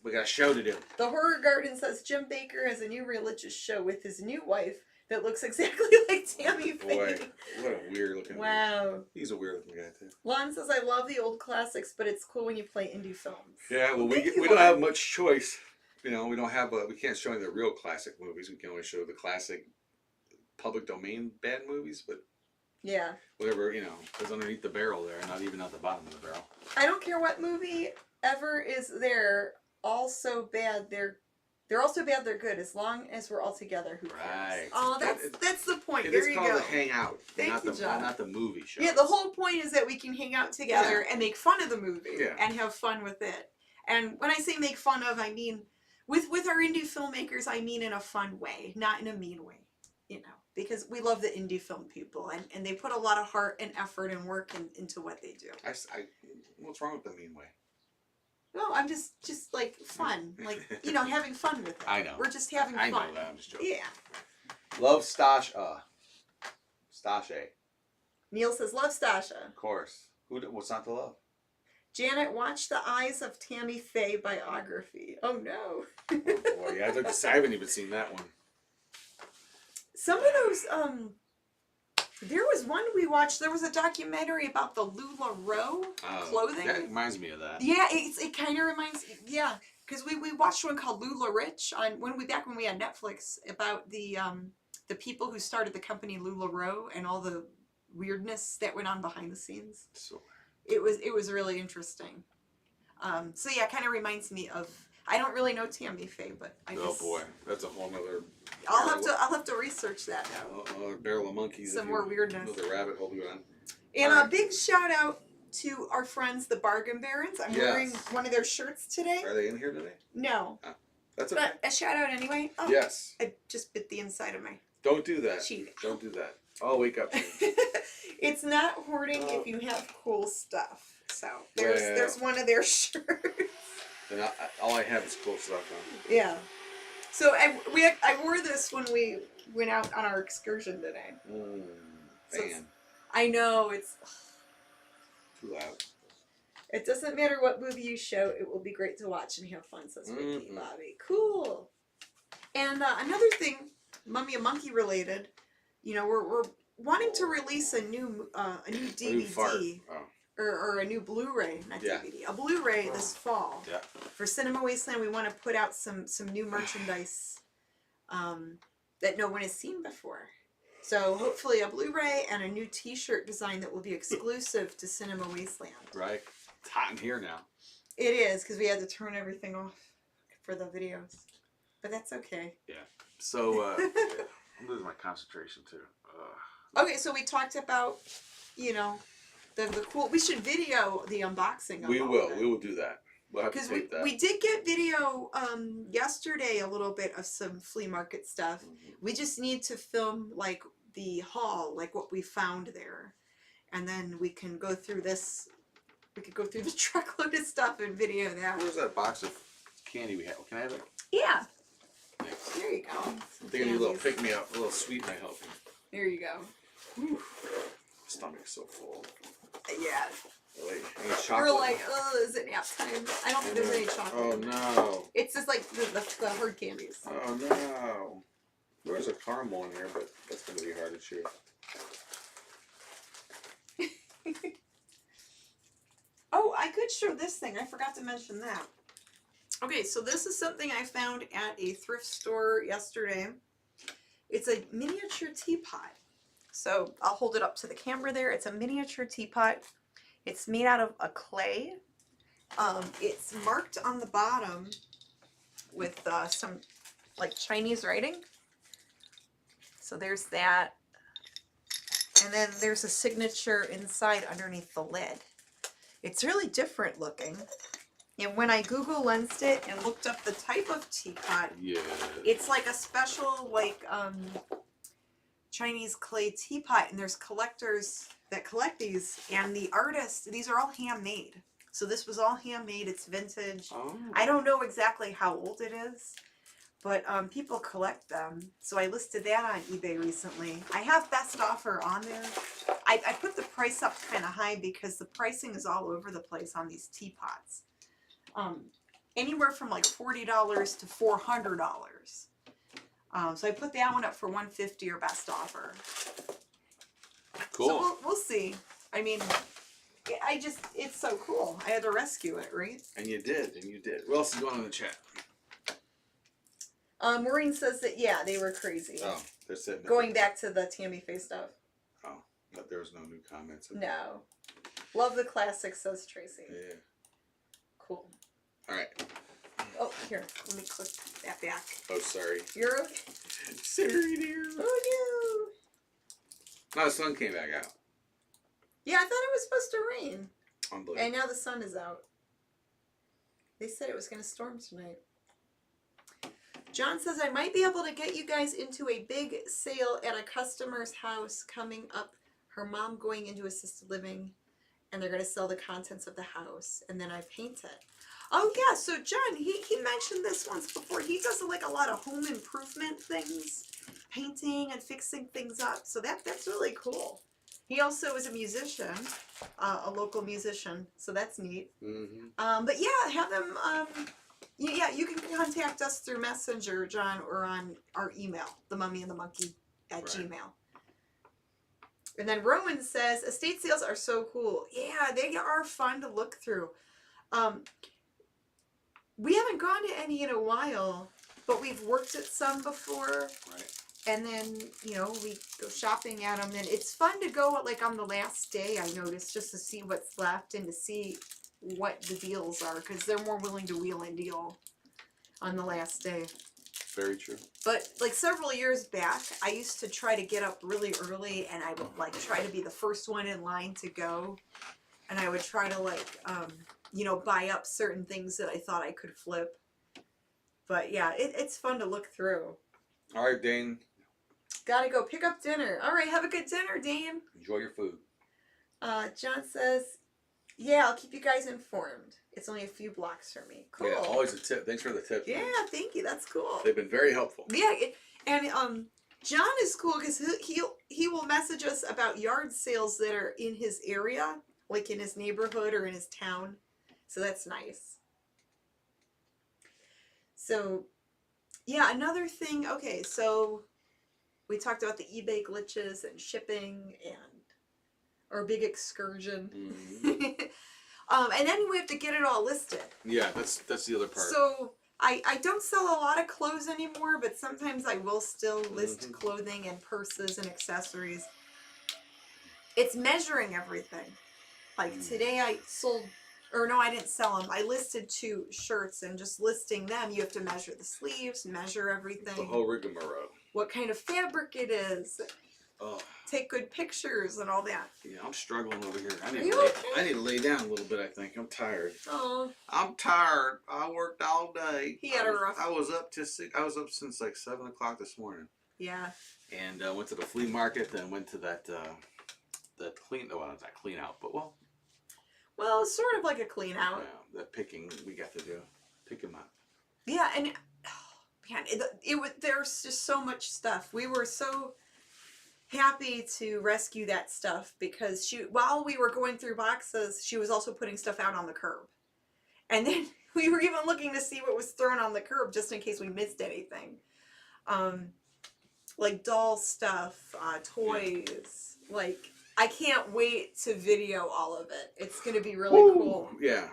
We got a show to do. The Horror Garden says Jim Baker has a new religious show with his new wife that looks exactly like Tammy Boy, Faye. what a weird looking dude. Wow. He's a weird looking guy, too. Lon says, I love the old classics, but it's cool when you play indie films. Yeah, well, Thank you, we don't Lon. have much choice. You know, we don't have we can't show any of the real classic movies. We can only show the classic public domain bad movies, but Yeah. whatever, you know, is underneath the barrel there, not even at the bottom of the barrel. I don't care what movie ever is there, all so bad, they're all so bad they're good, as long as we're all together. Who cares? Right. Oh, that's the point. It There is you called go. a hangout, Thank not you, the John. not the movie show. Yeah, the whole point is that we can hang out together and make fun of the movie and have fun with it. And when I say make fun of, I mean with our indie filmmakers, I mean in a fun way, not in a mean way, you know, because we love the indie film people and they put a lot of heart and effort and work into what they do. What's wrong with the mean way? No, I'm just like fun, like, you know, having fun with it. I know. We're just having I fun. know that. I'm just joking. Yeah. Love Stasha. Stasha. Neil says, love Stasha. Of course. What's not to love? Janet, watch The Eyes of Tammy Faye biography. Oh no. Oh boy, yeah, I haven't even seen that one. Some of those, there was one we watched, there was a documentary about the LuLaRoe clothing. That reminds me of that. Yeah, it kind of reminds, yeah, because we watched one called Lula Rich on back when we had Netflix about the people who started the company LuLaRoe and all the weirdness that went on behind the scenes. So It was really interesting. So yeah, it kind of reminds me of. I don't really know Tammy Faye, but I guess. Oh boy, that's a whole nother. I'll have to research that now. Barrel of monkeys. Some more weirdness. Another rabbit hole to go on. And a big shout out to our friends, the Bargain Barons. I'm wearing one of their shirts today. Are they in here today? No. Oh, that's okay. But a shout out anyway. Oh, yes. I just bit the inside of my. Don't do that. Cheating. Don't do that. I'll wake up. It's not hoarding if you have cool stuff. So there's one of their shirts. And all I have is cool stuff on. Yeah. So I wore this when we went out on our excursion today. So I know it's too loud. It doesn't matter what movie you show; it will be great to watch and have fun. Says Ricky Bobby. Cool. And another thing, Mummy and Monkey related. You know, we're wanting to release a new DVD. Or a new Blu-ray, not DVD, a Blu-ray this fall. Yeah. For Cinema Wasteland, we want to put out some new merchandise that no one has seen before. So hopefully a Blu-ray and a new T-shirt design that will be exclusive to Cinema Wasteland. Right. It's hot in here now. It is, because we had to turn everything off for the videos. But that's okay. Yeah. So, I'm losing my concentration too. Okay, so we talked about, you know, the cool. We should video the unboxing. We will do that. We'll have to tape that. We did get video yesterday, a little bit of some flea market stuff. We just need to film like the haul, like what we found there, and then we can go through this. We could go through the truckload of stuff and video that. Where's that box of candy we have? Can I have it? Yeah. Thanks. There you go. I think I need a little pick me up, a little sweet might help me. There you go. Whew. Stomach's so full. Yeah. Really? Any chocolate? We're like, oh, is it nap time? I don't think there's any chocolate. Oh no. It's just like the hard candies. Oh no. There's a caramel in here, but that's going to be hard to chew. Oh, I could show this thing. I forgot to mention that. Okay, so this is something I found at a thrift store yesterday. It's a miniature teapot. So I'll hold it up to the camera there. It's a miniature teapot. It's made out of a clay. It's marked on the bottom with some like Chinese writing. So there's that. And then there's a signature inside underneath the lid. It's really different looking. And when I Google lensed it and looked up the type of teapot, Yeah. it's like a special like Chinese clay teapot, and there's collectors that collect these, and the artists, these are all handmade. So this was all handmade, it's vintage. Oh. I don't know exactly how old it is, but people collect them. So I listed that on eBay recently. I have best offer on there. I put the price up kind of high because the pricing is all over the place on these teapots. Anywhere from like $40 to $400. So I put that one up for $150 or best offer. Cool. So we'll see. I mean, it's so cool. I had to rescue it, right? And you did. What else is going on in the chat? Maureen says that, yeah, they were crazy. Oh, they're sitting there. Going back to the Tammy Faye stuff. Oh, but there was no new comments. No. Love the classic, says Tracy. Yeah. Cool. All right. Oh, here. Let me click that back. Oh, sorry. You're okay. Sorry, dear. Oh, no. No, the sun came back out. Yeah, I thought it was supposed to rain. Unbelievable. And now the sun is out. They said it was going to storm tonight. John says, I might be able to get you guys into a big sale at a customer's house coming up. Her mom going into assisted living, and they're going to sell the contents of the house, and then I paint it. Oh, yeah, so John, he mentioned this once before. He does like a lot of home improvement things, painting and fixing things up. So that's really cool. He also is a musician, a local musician, so that's neat. Mm-hmm. But yeah, have them, yeah, you can contact us through Messenger, John, or on our email, MummyAndMonkey at Gmail. And then Rowan says, estate sales are so cool. Yeah, they are fun to look through. We haven't gone to any in a while, but we've worked at some before. Right. And then, you know, we go shopping at them. And it's fun to go like on the last day, I noticed, just to see what's left and to see what the deals are. Because they're more willing to wheel and deal on the last day. Very true. But like several years back, I used to try to get up really early, and I would like try to be the first one in line to go. And I would try to like, you know, buy up certain things that I thought I could flip. But yeah, it's fun to look through. All right, Dane. Gotta go pick up dinner. All right, have a good dinner, Dane. Enjoy your food. John says, yeah, I'll keep you guys informed. It's only a few blocks from me. Cool. Yeah, always a tip. Thanks for the tip. Yeah, man. thank you. That's cool. They've been very helpful. Yeah, and John is cool because he will message us about yard sales that are in his area, like in his neighborhood or in his town. So that's nice. So, yeah, another thing. Okay, so we talked about the eBay glitches and shipping and our big excursion. Mm-hmm. And then we have to get it all listed. Yeah, that's the other part. So I don't sell a lot of clothes anymore, but sometimes I will still list clothing and purses and accessories. It's measuring everything. Like today I sold, or no, I didn't sell them. I listed 2 shirts, and just listing them, you have to measure the sleeves, measure everything. The whole rigmarole. What kind of fabric it is. Oh. Take good pictures and all that. Yeah, I'm struggling over here. Are you okay? I need to lay down a little bit, I think. I'm tired. Oh. I'm tired. I worked all day. He had a rough. I was up since like 7 o'clock this morning. Yeah. And went to the flea market, then went to that clean out, but well, it's sort of like a clean out. yeah, the picking we got to do. Pick them up. Yeah, and man, there's just so much stuff. We were so happy to rescue that stuff because while we were going through boxes, she was also putting stuff out on the curb. And then we were even looking to see what was thrown on the curb just in case we missed anything. like doll stuff, toys. Like, I can't wait to video all of it. It's gonna be really cool. Yeah.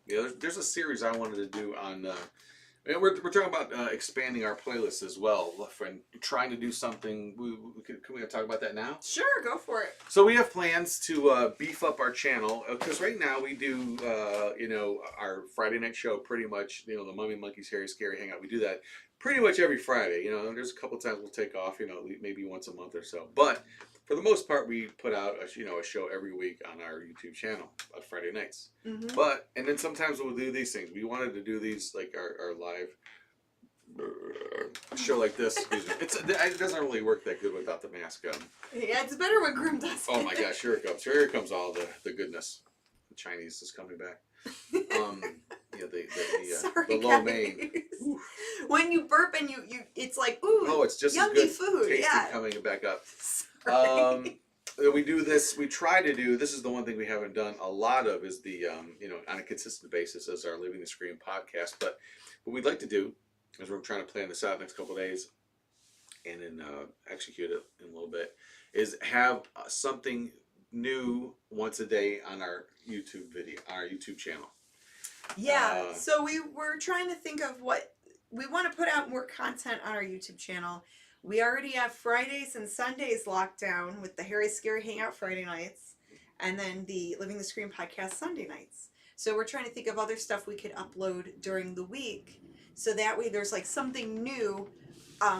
There's a series I wanted to do on. We're talking about expanding our playlist as well, and trying to do something. Can we talk about that now? Sure, go for it. So we have plans to beef up our channel, because right now we do, our Friday night show pretty much. The Mummy and Monkey's Hairy Scary Hangout. We do that pretty much every Friday. And there's a couple times we'll take off. Maybe once a month or so. But for the most part, we put out a show every week on our YouTube channel on Friday nights. Mm-hmm. And then sometimes we'll do these things. We wanted to do these like our live show like this. Excuse me. It doesn't really work that good without the mask on. Yeah, it's better when Grimm does it. Oh my gosh, here it comes. Here comes all the goodness. The Chinese is coming back. The lo mein. When you burp and you it's like, ooh, oh, it's just yummy as good food. tasty Yeah. coming back up. Sorry. We do this. We try to do. This is the one thing we haven't done a lot of is the on a consistent basis as our Living the Scream podcast. But what we'd like to do is we're trying to plan this out next couple of days, and then execute it in a little bit. Is have something new once a day on our YouTube channel. Yeah, so we were trying to think of what we want to put out more content on our YouTube channel. We already have Fridays and Sundays locked down with the Hairy Scary Hangout Friday nights, and then the Living the Scream podcast Sunday nights. So we're trying to think of other stuff we could upload during the week, so that way there's like something new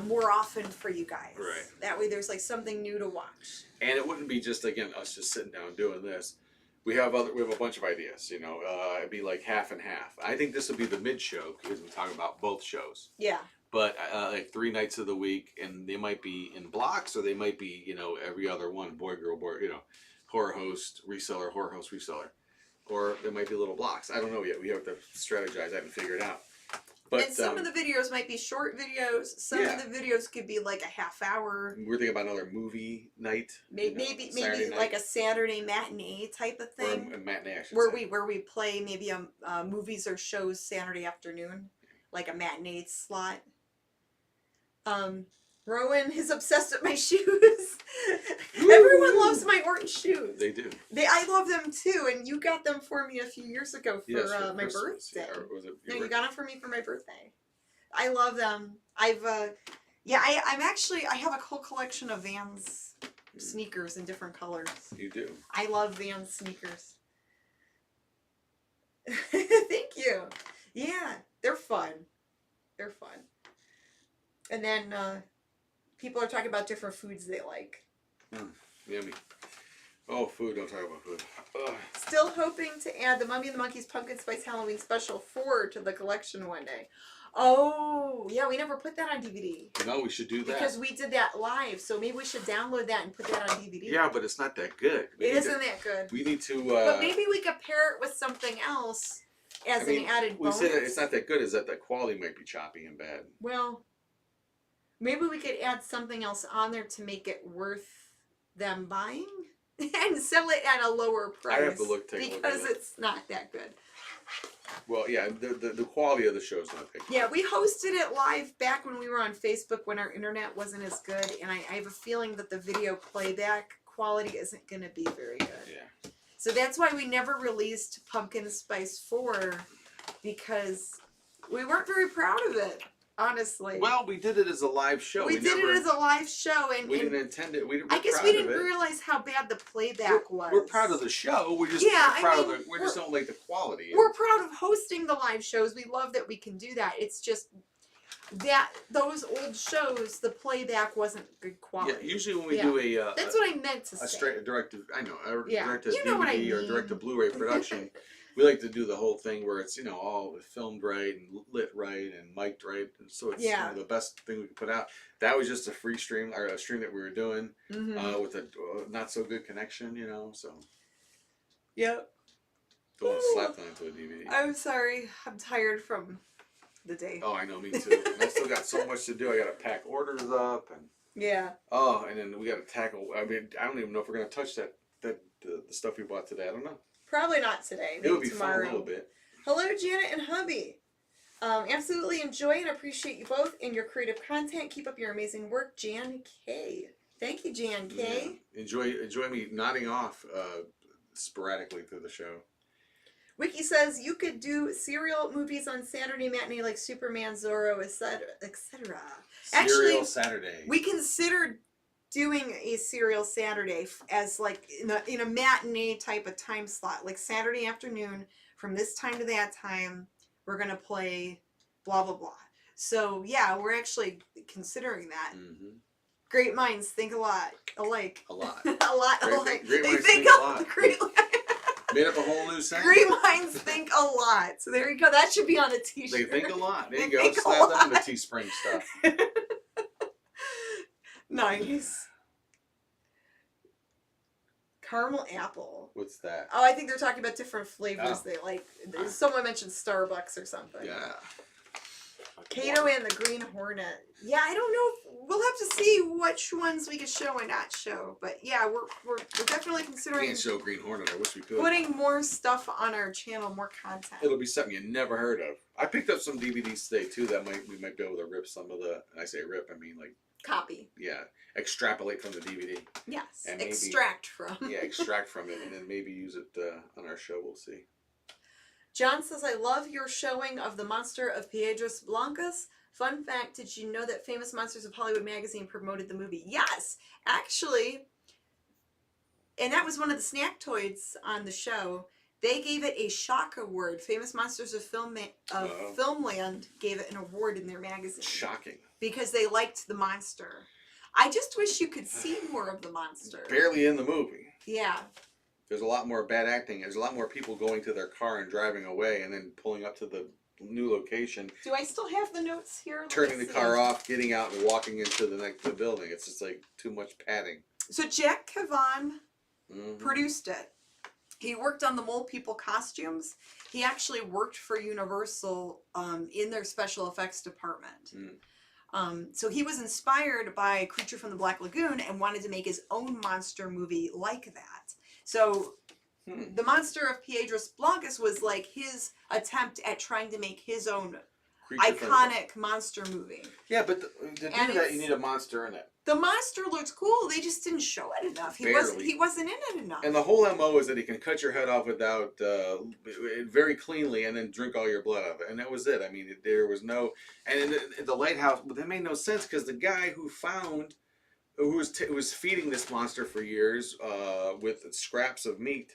more often for you guys. Right. That way there's like something new to watch. And it wouldn't be just us just sitting down doing this. We have a bunch of ideas. It'd be like half and half. I think this would be the mid show because we talk about both shows. Yeah. But like 3 nights of the week, and they might be in blocks, or they might be every other one, boy, girl, boy, horror host, reseller, horror host, reseller, or there might be little blocks. I don't know yet. We have to strategize. I haven't figured it out. But and some of the videos might be short videos. Some of the videos could be like a half hour. We're thinking about another movie night. Maybe Saturday like night. a Saturday matinee type of thing. Or a matinee, I should say. Where we play maybe movies or shows Saturday afternoon, like a matinee slot. Rowan is obsessed with my shoes. Everyone loves my orange shoes. They do. I love them too, and you got them for me a few years ago for my Christmas. birthday. Yeah, or was it You got them for me for my birthday. I love them. I have a whole collection of Vans sneakers in different colors. You do. I love Vans sneakers. Thank you. Yeah, they're fun. They're fun. And then people are talking about different foods they like. Yummy. Oh, food. Don't talk about food. Ugh. Still hoping to add the Mummy and the Monkey's Pumpkin Spice Halloween Special 4 to the collection one day. Oh, yeah, we never put that on DVD. No, we should do that. Because we did that live, so maybe we should download that and put that on DVD. Yeah, but it's not that good. It isn't that good. We need to... but maybe we could pair it with something else as an added bonus. We said it's not that good, is that the quality might be choppy and bad. Well, maybe we could add something else on there to make it worth them buying and sell it at a lower price. I have to take a look at it. Because it's not that good. Well, yeah, the quality of the show is not that good. Yeah, we hosted it live back when we were on Facebook when our internet wasn't as good, and I have a feeling that the video playback quality isn't going to be very good. Yeah. So that's why we never released Pumpkin Spice 4, because we weren't very proud of it, honestly. Well, we did it as a live show. We did it as a live show, and we didn't intend it. I guess we didn't realize how bad the playback was. We're proud of the show. We just we just don't like the quality. We're proud of hosting the live shows. We love that we can do that. It's just that those old shows, the playback wasn't good quality. Yeah, usually when we do a that's what I meant to say. A straight direct to direct to you know DVD what I mean. or direct to Blu-ray production. We like to do the whole thing where it's all filmed right and lit right and mic'd right, and so it's the best thing we could put out. That was just a free stream or a stream that we were doing with a not so good connection, So. Yep. Don't want to slap that onto a DVD. I'm sorry. I'm tired from the day. Oh, I know, me too. And I still got so much to do. I got to pack orders up and. Yeah. Oh, and then we got to tackle. I mean, I don't even know if we're gonna touch the stuff we bought today. I don't know. Probably not today. Maybe it would be tomorrow. fun a little bit. Hello, Janet and hubby. Absolutely enjoy and appreciate you both and your creative content. Keep up your amazing work, Jan K. Thank you, Jan K. Yeah. Enjoy me nodding off sporadically through the show. Wiki says you could do serial movies on Saturday matinee like Superman, Zorro, etc., etc. Serial Actually, Saturday. we considered doing a serial Saturday as like in a matinee type of time slot, like Saturday afternoon from this time to that time. We're gonna play blah blah blah. So yeah, we're actually considering that. Mm-hmm. Great minds think alike. A lot. a lot alike. Great They minds think think a lot. Great, Made up a whole new sentence. great minds think a lot. So there you go. That should be on a t-shirt. They think a lot. There They you go. think a Slap that on the lot. Teespring stuff. Nice. Caramel apple. What's that? Oh, I think they're talking about different flavors Oh. they like. Someone mentioned Starbucks or something. Yeah. Kato and the Green Hornet. Yeah, I don't know. We'll have to see which ones we can show and not show. But yeah, we're definitely We considering can't show Green Hornet. I wish we could. putting more stuff on our channel, more content. It'll be something you never heard of. I picked up some DVDs today too that we might be able to rip some of the. And I say rip, I mean like Copy. yeah, extrapolate from the DVD. Yes. And maybe- Extract from. Yeah, extract from it and then maybe use it on our show. We'll see. John says, I love your showing of the monster of Piedras Blancas. Fun fact, did you know that Famous Monsters of Hollywood magazine promoted the movie? Yes, actually. And that was one of the snack toys on the show. They gave it a shock award. Famous Monsters of Filmland gave it an award in their magazine. Shocking. Because they liked the monster. I just wish you could see more of the monster. Barely in the movie. Yeah. There's a lot more bad acting. There's a lot more people going to their car and driving away and then pulling up to the new location, Do I still have the notes here? Let turning me the see. car off, getting out and walking into the building. It's just like too much padding. So Jack Cavan Mm-hmm. produced it. He worked on the Mole People costumes. He actually worked for Universal in their special effects department. So he was inspired by Creature from the Black Lagoon and wanted to make his own monster movie like that. So the Monster of Piedras Blancas was like his attempt at trying to make his own iconic monster movie. Yeah, but to do that, you need a monster in it. The monster looked cool. They just didn't show it enough. He wasn't in it enough. And the whole MO is that he can cut your head off without very cleanly and then drink all your blood out of it. And that was it. I mean, there was no. And in the lighthouse, but that made no sense because the guy who was feeding this monster for years with scraps of meat.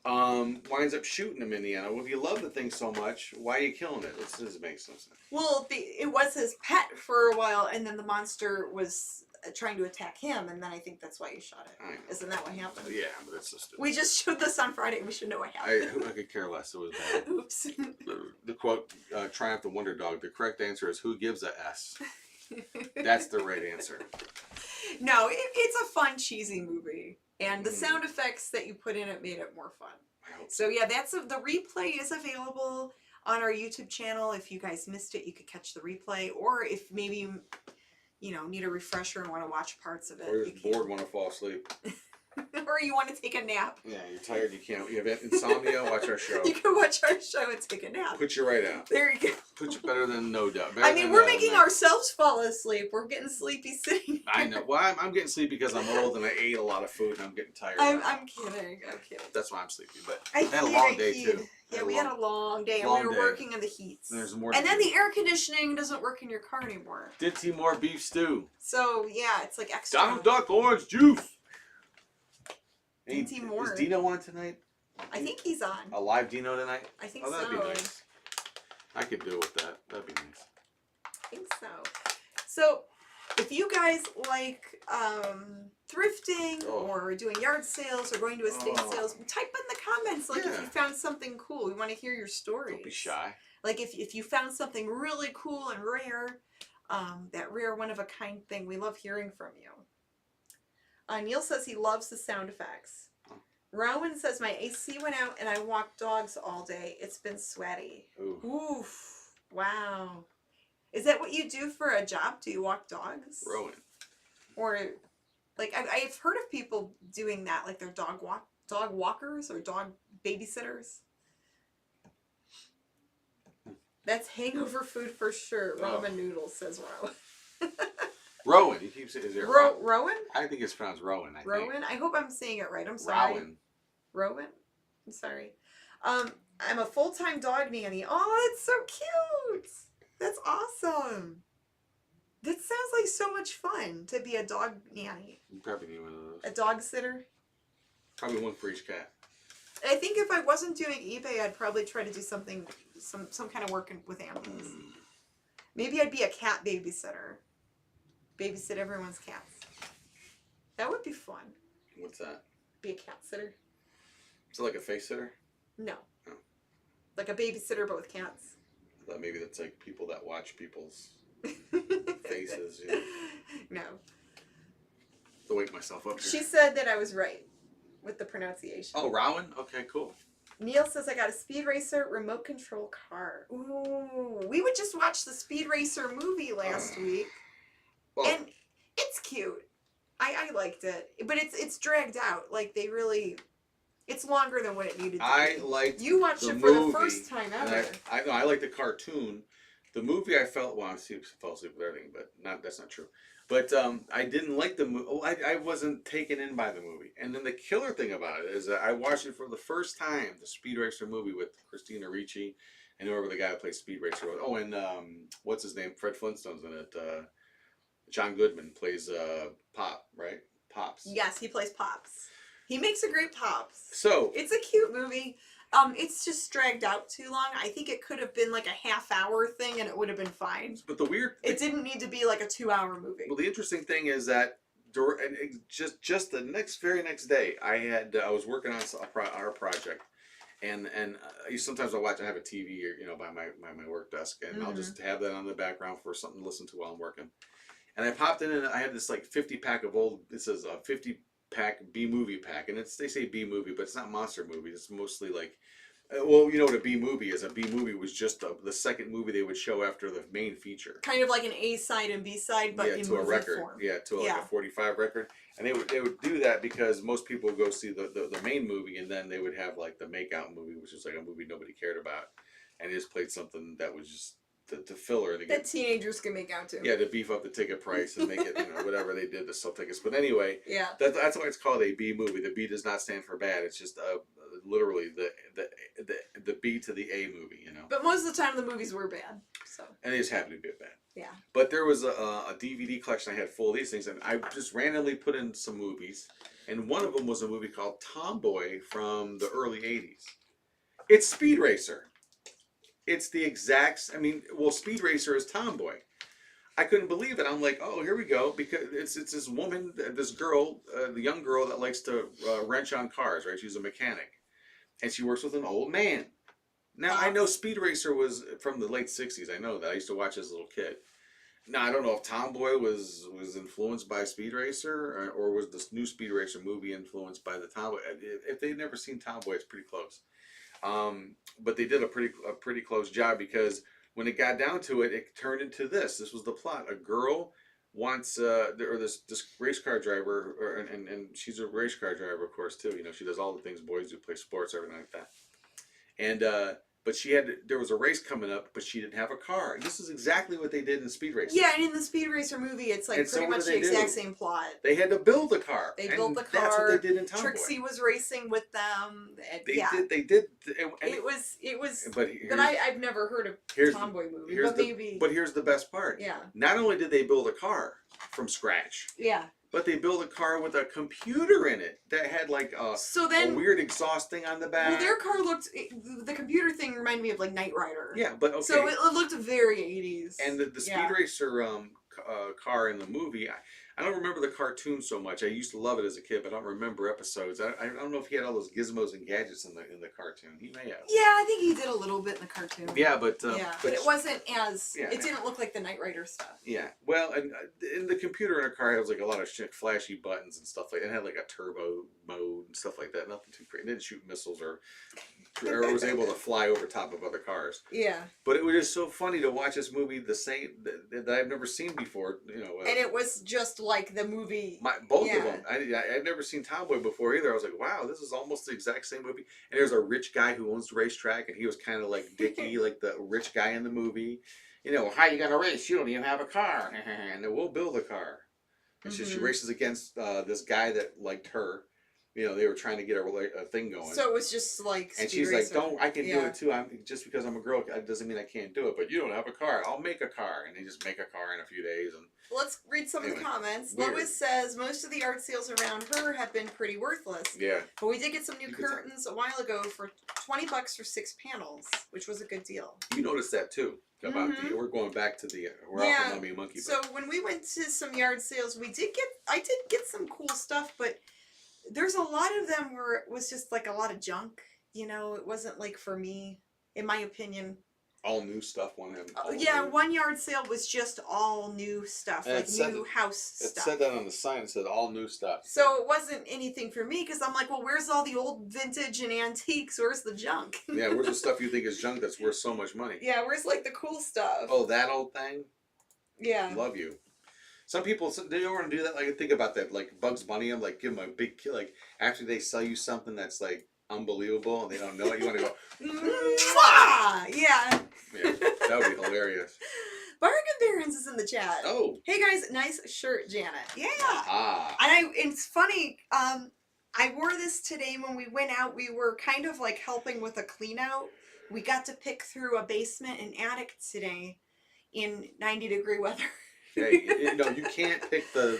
Winds up shooting him in the end. Well, if you love the thing so much, why are you killing it? This doesn't make no sense. Well, it was his pet for a while, and then the monster was trying to attack him, and then I think that's why he shot it. I know. Isn't that what happened? Yeah, but that's so stupid. We just showed this on Friday. We should know what I happened. could care less. It was bad. Oops. The quote, Triumph the Wonder Dog, the correct answer is who gives a S? That's the right answer. No, it's a fun, cheesy movie. And the sound effects that you put in it made it more fun. So yeah, the replay is available on our YouTube channel. If you guys missed it, you could catch the replay. Or if maybe you need a refresher and want to watch parts of it. Or you're bored, want to fall asleep. Or you want to take a nap. Yeah, you're tired, you can't. You have insomnia, watch our show. You can watch our show and take a nap. Put you right out. There you go. Put you better than no doubt. I mean, we're making ourselves fall asleep. We're getting sleepy sitting. I know. Well, I'm getting sleepy because I'm old and I ate a lot of food and I'm getting tired. I'm kidding. I'm kidding. That's why I'm sleepy. But I had a long day too. Yeah, we had a long day and long we were day. working in the heat. There's more. And then the air conditioning doesn't work in your car anymore. Ditty more beef stew. So yeah, it's like extra. Donald Duck orange juice. Dinty Moore. Is Dino on tonight? I think he's on. A live Dino tonight? I think That'd so. be nice. I could deal with that. That'd be nice. I think so. So, if you guys like thrifting or doing yard sales or going to estate sales, type in the comments if you found something cool. We want to hear your stories. Don't be shy. Like if you found something really cool and rare, that rare one-of-a-kind thing, we love hearing from you. Neil says he loves the sound effects. Rowan says, my AC went out and I walked dogs all day. It's been sweaty. Ooh. Oof. Wow. Is that what you do for a job? Do you walk dogs? Rowan. Or, like, I've heard of people doing that, like they're dog walkers or dog babysitters. That's hangover food for sure. Oh. Ramen noodles, says Rowan. Rowan. You keep saying, is it Rowan? I think it's pronounced Rowan. I think. Rowan? I hope I'm saying it right. I'm sorry. Rowan. Rowan? I'm sorry. I'm a full-time dog nanny. Oh, that's so cute. That's awesome. That sounds like so much fun to be a dog nanny. You probably need one of those. A dog sitter. Probably one for each cat. I think if I wasn't doing eBay, I'd probably try to do something, some kind of work with animals. Maybe I'd be a cat babysitter. Babysit everyone's cats. That would be fun. What's that? Be a cat sitter. Is it like a face sitter? No. Oh. Like a babysitter, but with cats. I thought maybe that's like people that watch people's faces. You know. No. To wake myself up here. She said that I was right with the pronunciation. Oh, Rowan? Okay, cool. Neil says I got a Speed Racer remote control car. Ooh, we would just watch the Speed Racer movie last week, Well, and it's cute. I liked it, but it's dragged out. Like they really, it's longer than what it needed to I be. liked You watched the it for movie, the first time and ever. I know I like the cartoon. The movie I fell asleep with everything, but that's not true. But I didn't like the movie. I wasn't taken in by the movie. And then the killer thing about it is that I watched it for the first time, the Speed Racer movie with Christina Ricci and whoever the guy who plays Speed Racer was. Oh, and what's his name? Fred Flintstone's in it. John Goodman plays Pop, right? Pops. Yes, he plays Pops. He makes a great Pops. So It's a cute movie. It's just dragged out too long. I think it could have been like a half-hour thing and it would have been fine. but the weird It didn't need to be like a 2-hour movie. Well, the interesting thing is that just the very next day, I was working on our project, and sometimes I have a TV or by my work desk, and I'll just have that on the background for something to listen to while I'm working. And I popped in and I had this like 50-pack of old. This is a 50-pack B movie pack, and they say B movie, but it's not monster movie. It's mostly like. Well, you know what a B movie is. A B movie was just the second movie they would show after the main feature. Kind of like an A side and B side, but in to movie a record. form. Yeah, to like a 45 record. And they would do that because most people would go see the main movie, and then they would have like the makeout movie, which was like a movie nobody cared about, and they just played something that was just to filler. That teenagers can make out to. Yeah, to beef up the ticket price and make it whatever they did to sell tickets. But anyway, Yeah. that's why it's called a B movie. The B does not stand for bad. It's just literally the B to the A movie, But most of the time the movies were bad. So. And they just happened to be a bad. Yeah. But there was a DVD collection I had full of these things, and I just randomly put in some movies, and one of them was a movie called Tomboy from the early 80s. It's Speed Racer. It's the exact, Speed Racer is Tomboy. I couldn't believe it. I'm like, oh, here we go, because it's this woman, this girl, the young girl that likes to wrench on cars, right? She's a mechanic, and she works with an old man. Now, I know Speed Racer was from the late 60s. I know that. I used to watch as a little kid. Now, I don't know if Tomboy was influenced by Speed Racer, or was this new Speed Racer movie influenced by the Tomboy. If they've never seen Tomboy, it's pretty close. But they did a pretty close job, because when it got down to it, it turned into this. This was the plot. A girl wants, this race car driver, and she's a race car driver, of course, too. She does all the things boys do, play sports, everything like that. And but there was a race coming up, but she didn't have a car. And this is exactly what they did in Speed Racer. Yeah, and in the Speed Racer movie, it's like pretty much the exact same plot. They had to build a car. They built the car. That's what they did in Tomboy. Trixie was racing with them. They did. It was. But I've never heard of Tomboy movie, but maybe. But here's the best part. Yeah. Not only did they build a car from scratch. Yeah. But they built a car with a computer in it that had like a weird exhaust thing on the back. Well, their car the computer thing reminded me of like Knight Rider. Yeah, but okay. So it looked very 80s. And the Speed Racer car in the movie, I don't remember the cartoon so much. I used to love it as a kid, but I don't remember episodes. I don't know if he had all those gizmos and gadgets in the cartoon. He may have. Yeah, I think he did a little bit in the cartoon. Yeah, but but it wasn't as. Yeah, it didn't look like the Knight Rider stuff. Yeah, well, and in the computer in a car, it was like a lot of flashy buttons and stuff like that. It had like a turbo mode and stuff like that. Nothing too crazy. It didn't shoot missiles or was able to fly over top of other cars. Yeah. But it was just so funny to watch this movie that I've never seen before. And it was just like the movie. Both Yeah. of them. I'd never seen Tomboy before either. I was like, wow, this is almost the exact same movie. And there's a rich guy who owns the racetrack, and he was kind of like Dickie, like the rich guy in the movie. You know, how you gonna race? You don't even have a car. And then we'll build a car. And so she races against this guy that liked her. You know, they were trying to get a thing going. So it was just like. And she's like, "Don't! I can do it too. Just because I'm a girl, it doesn't mean I can't do it. But you don't have a car. I'll make a car." And they just make a car in a few days. And let's read some of the comments. Weird. Lois says most of the art sales around her have been pretty worthless. Yeah. But we did get some new curtains a while ago for $20 for 6 panels, which was a good deal. You noticed that too about we're going back to we're off of Mummy and Monkey. So when we went to some yard sales, I did get some cool stuff, but there's a lot of them where it was just like a lot of junk. You know, it wasn't like for me, in my opinion. All new stuff. One yard sale was just all new stuff, and like new house stuff. It said that on the sign. It said all new stuff. So it wasn't anything for me because I'm like, well, where's all the old vintage and antiques? Where's the junk? Yeah, where's the stuff you think is junk that's worth so much money? Yeah, where's like the cool stuff? Oh, that old thing? Yeah. Love you. Some people, do you want to do that? Like, think about that. Like, Bugs Bunny them, like, give them a big kill. Like, after they sell you something that's, like, unbelievable and they don't know it, you want to go, Mwah! Yeah. Yeah, that would be hilarious. Bargain Barons is in the chat. Oh. Hey, guys. Nice shirt, Janet. Yeah. Ah. And it's funny. I wore this today when we went out. We were kind of, like, helping with a clean out. We got to pick through a basement and attic today in 90-degree weather. Hey, you can't pick the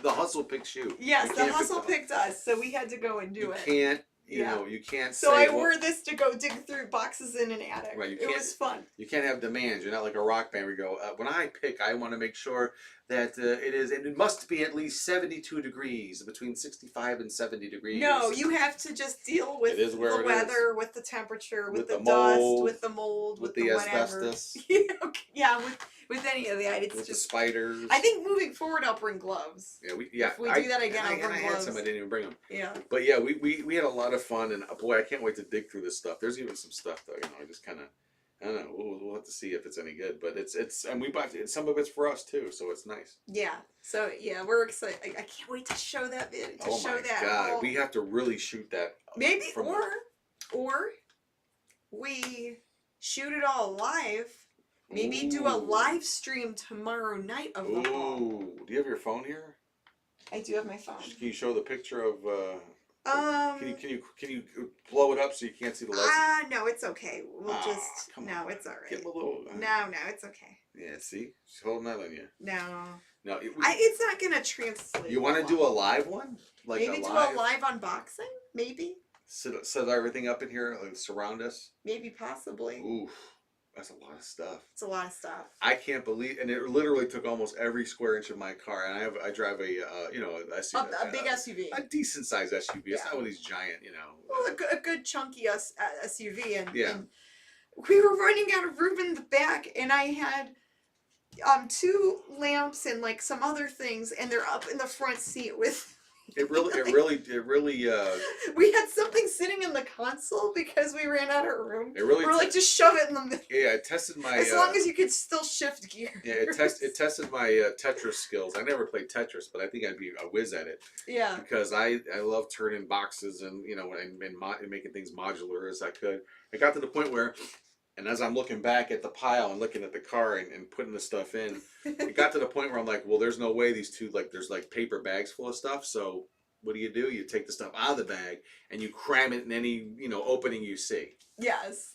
hustle picks you. Yes, the hustle picked us, so we had to go and do it. You can't. So I wore this to go dig through boxes in an attic. Right, it was fun. You can't have demands. You're not like a rock band where you go, when I pick, I want to make sure that it must be at least 72 degrees, between 65 and 70 degrees. No, you have to just deal with the weather, with the temperature, with the dust, with the mold, with the asbestos. Yeah, with any of that. It's with just the spiders. I think moving forward, I'll bring gloves. Yeah, if we do that again, I'll bring gloves. I had some, I didn't even bring them. Yeah. But yeah, we had a lot of fun, and boy, I can't wait to dig through this stuff. There's even some stuff though, I just kind of, I don't know. We'll have to see if it's any good, but it's and we bought some of it's for us too, so it's nice. Yeah. So yeah, we're excited. I can't wait to show that video. Oh my God, we have to really shoot that. Maybe or we shoot it all live. Maybe do a live stream tomorrow night of the haul. Ooh, do you have your phone here? I do have my phone. Can you show the picture of? Can you blow it up so you can't see the lights? No, it's okay. We'll it's all right. Get a little. No, it's okay. Yeah, see, she's holding that on you. No, it's not gonna translate. You want to do a live one? Like maybe do a live unboxing? Maybe. Set everything up in here, like surround us. Maybe, possibly. Oof. That's a lot of stuff. It's a lot of stuff. I can't believe, and it literally took almost every square inch of my car. And I drive a a big SUV, a decent sized SUV. It's not one of these giant, Well, a good chunky SUV, and we were running out of room in the back, and I had 2 lamps and like some other things, and they're up in the front seat with. It really. We had something sitting in the console because we ran out of room. We're like, just shove it in the middle. Yeah, it tested my. As long as you could still shift gears. Yeah, it tested my Tetris skills. I never played Tetris, but I think I'd be a whiz at it. Yeah. Because I love turning boxes and and making things modular as I could. It got to the point where. And as I'm looking back at the pile and looking at the car and putting the stuff in, it got to the point where I'm like, well, there's no way these two, there's paper bags full of stuff. So what do? You take the stuff out of the bag and you cram it in any, opening you see. Yes.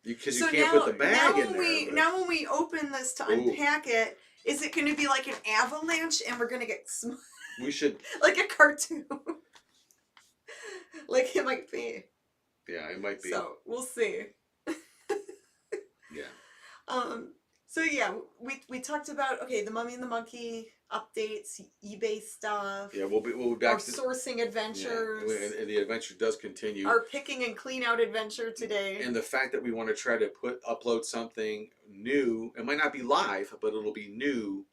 Because you can't put the bag in there. Now when we open this to unpack it, is it going to be like an avalanche and we're going to get We should. like a cartoon. Like it might be. Yeah, it might be. So we'll see. Yeah. So yeah, we talked about the Mummy and the Monkey updates, eBay stuff. Yeah, we'll be back. Our sourcing adventures. Yeah, and the adventure does continue. Our picking and clean out adventure today. And the fact that we want to try to upload something new. It might not be live, but it'll be new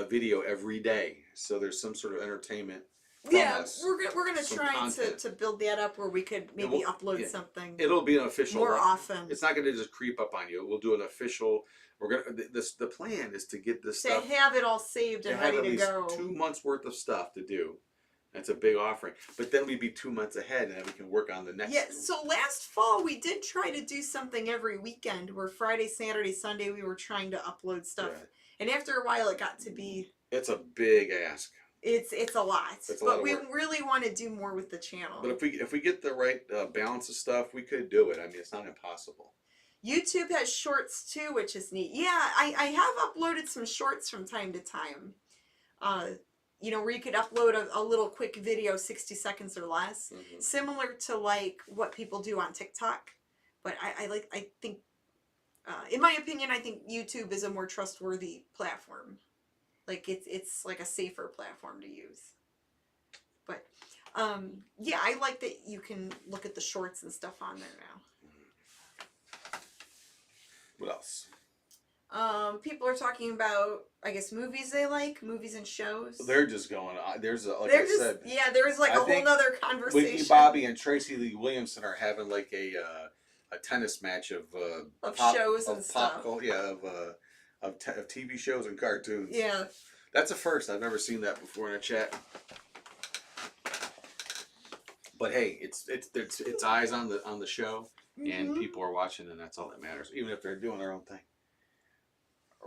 video every day. So there's some sort of entertainment. We're gonna try to build that up where we could maybe upload something. It'll be an official more often. It's not gonna just creep up on you. We'll do an official. We're gonna the plan is to get this To stuff have it all saved to and have ready at to least go. 2 months worth of stuff to do. That's a big offering. But then we'd be 2 months ahead, and then we can work on the next. Yeah, so last fall we did try to do something every weekend where Friday, Saturday, Sunday we were trying to upload stuff. Yeah. And after a while it got to be It's a big ask. it's a lot. It's a lot but of we work. really want to do more with the channel. But if we get the right balance of stuff, we could do it. I mean, it's not impossible. YouTube has shorts too, which is neat. Yeah, I have uploaded some shorts from time to time. You know, where you could upload a little quick video, 60 seconds or less. Mm-hmm. Similar to like what people do on TikTok. But I think, in my opinion, I think YouTube is a more trustworthy platform. Like it's like a safer platform to use. But yeah, I like that you can look at the shorts and stuff on there now. What else? People are talking about, I guess, movies they like, movies and shows. They're just going. There's like They're I just, said. yeah, there's like I a whole think nother conversation. Wiki Bobby and Tracy Lee Williamson are having like a tennis match of shows and stuff. Of TV shows and cartoons. Yeah. That's a first. I've never seen that before in a chat. But hey, it's eyes on the show, and people are watching, and that's all that matters. Even if they're doing their own thing.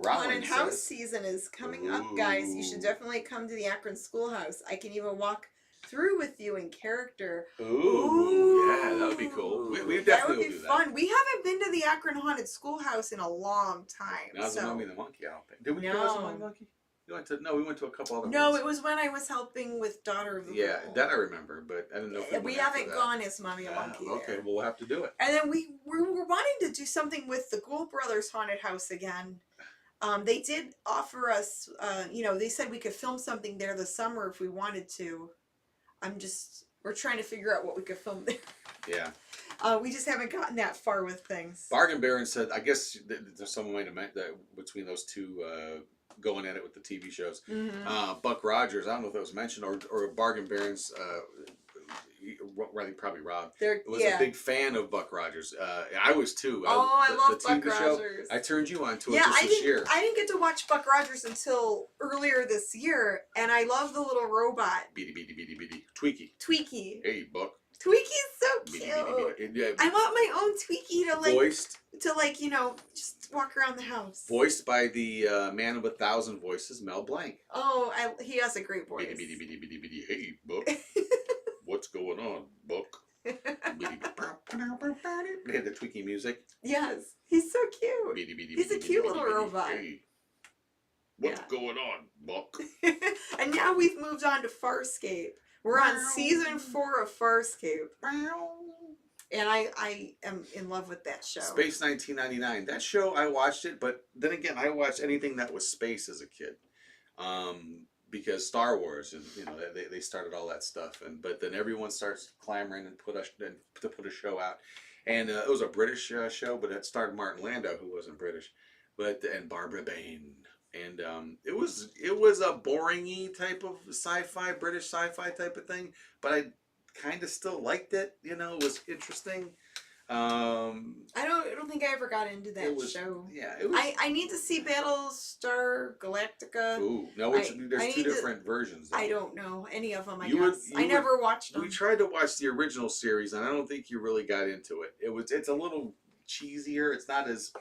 Haunted House season is coming up, guys. You should definitely come to the Akron Schoolhouse. I can even walk through with you in character. Ooh, yeah, that would be cool. We definitely would be fun. We haven't been to the Akron Haunted Schoolhouse in a long time. Now it's Mummy and the Monkey, I don't think. Did we go to Mummy and the Monkey? We went to a couple other ones. It was when I was helping with Daughter of the Yeah, World. that I remember, but I didn't know if we haven't gone as Mummy and Monkey there. Okay, well, we'll have to do it. And then we were wanting to do something with the Gould Brothers Haunted House again. They did offer us, they said we could film something there this summer if we wanted to. We're trying to figure out what we could film there. Yeah. We just haven't gotten that far with things. Bargain Baron said, I guess there's some way to make that between those two going at it with the TV shows. Mm-hmm. Buck Rogers, I don't know if that was mentioned, or Bargain Baron's, probably Rob, was a big fan of Buck Rogers. I was too. I love the Buck TV show, Rogers. I turned you on to it just this year. I didn't get to watch Buck Rogers until earlier this year, and I love the little robot. Beady, beady, beady, beady. Tweaky. Tweaky. Hey, Buck. Tweaky's so cute. Beady, beady, beady. I want my own Tweaky to voiced, just walk around the house. Voiced by the man of 1,000 voices, Mel Blanc. Oh, he has a great voice. Beady, beady, beady, beady, beady. Hey, Buck. What's going on, Buck? They had the Tweaky music. Yes, he's so cute. Beady, beady, He's a cute little robot. Hey, what's going on, Buck? And now we've moved on to Farscape. We're on season 4 of Farscape. And I am in love with that show. Space 1999. That show, I watched it, but then again, I watched anything that was space as a kid. Because Star Wars, and they started all that stuff, but then everyone starts clamoring and to put a show out, and it was a British show, but it starred Martin Landau, who wasn't British, and Barbara Bain, and it was a boring-y type of British sci-fi type of thing, but I kind of still liked it. It was interesting. I don't think I ever got into that show. Yeah, it was. I need to see Battlestar Galactica. Ooh, no, there's two different versions. Though. I don't know any of them. I never watched them. We tried to watch the original series, and I don't think you really got into it. It's a little cheesier. It's not as.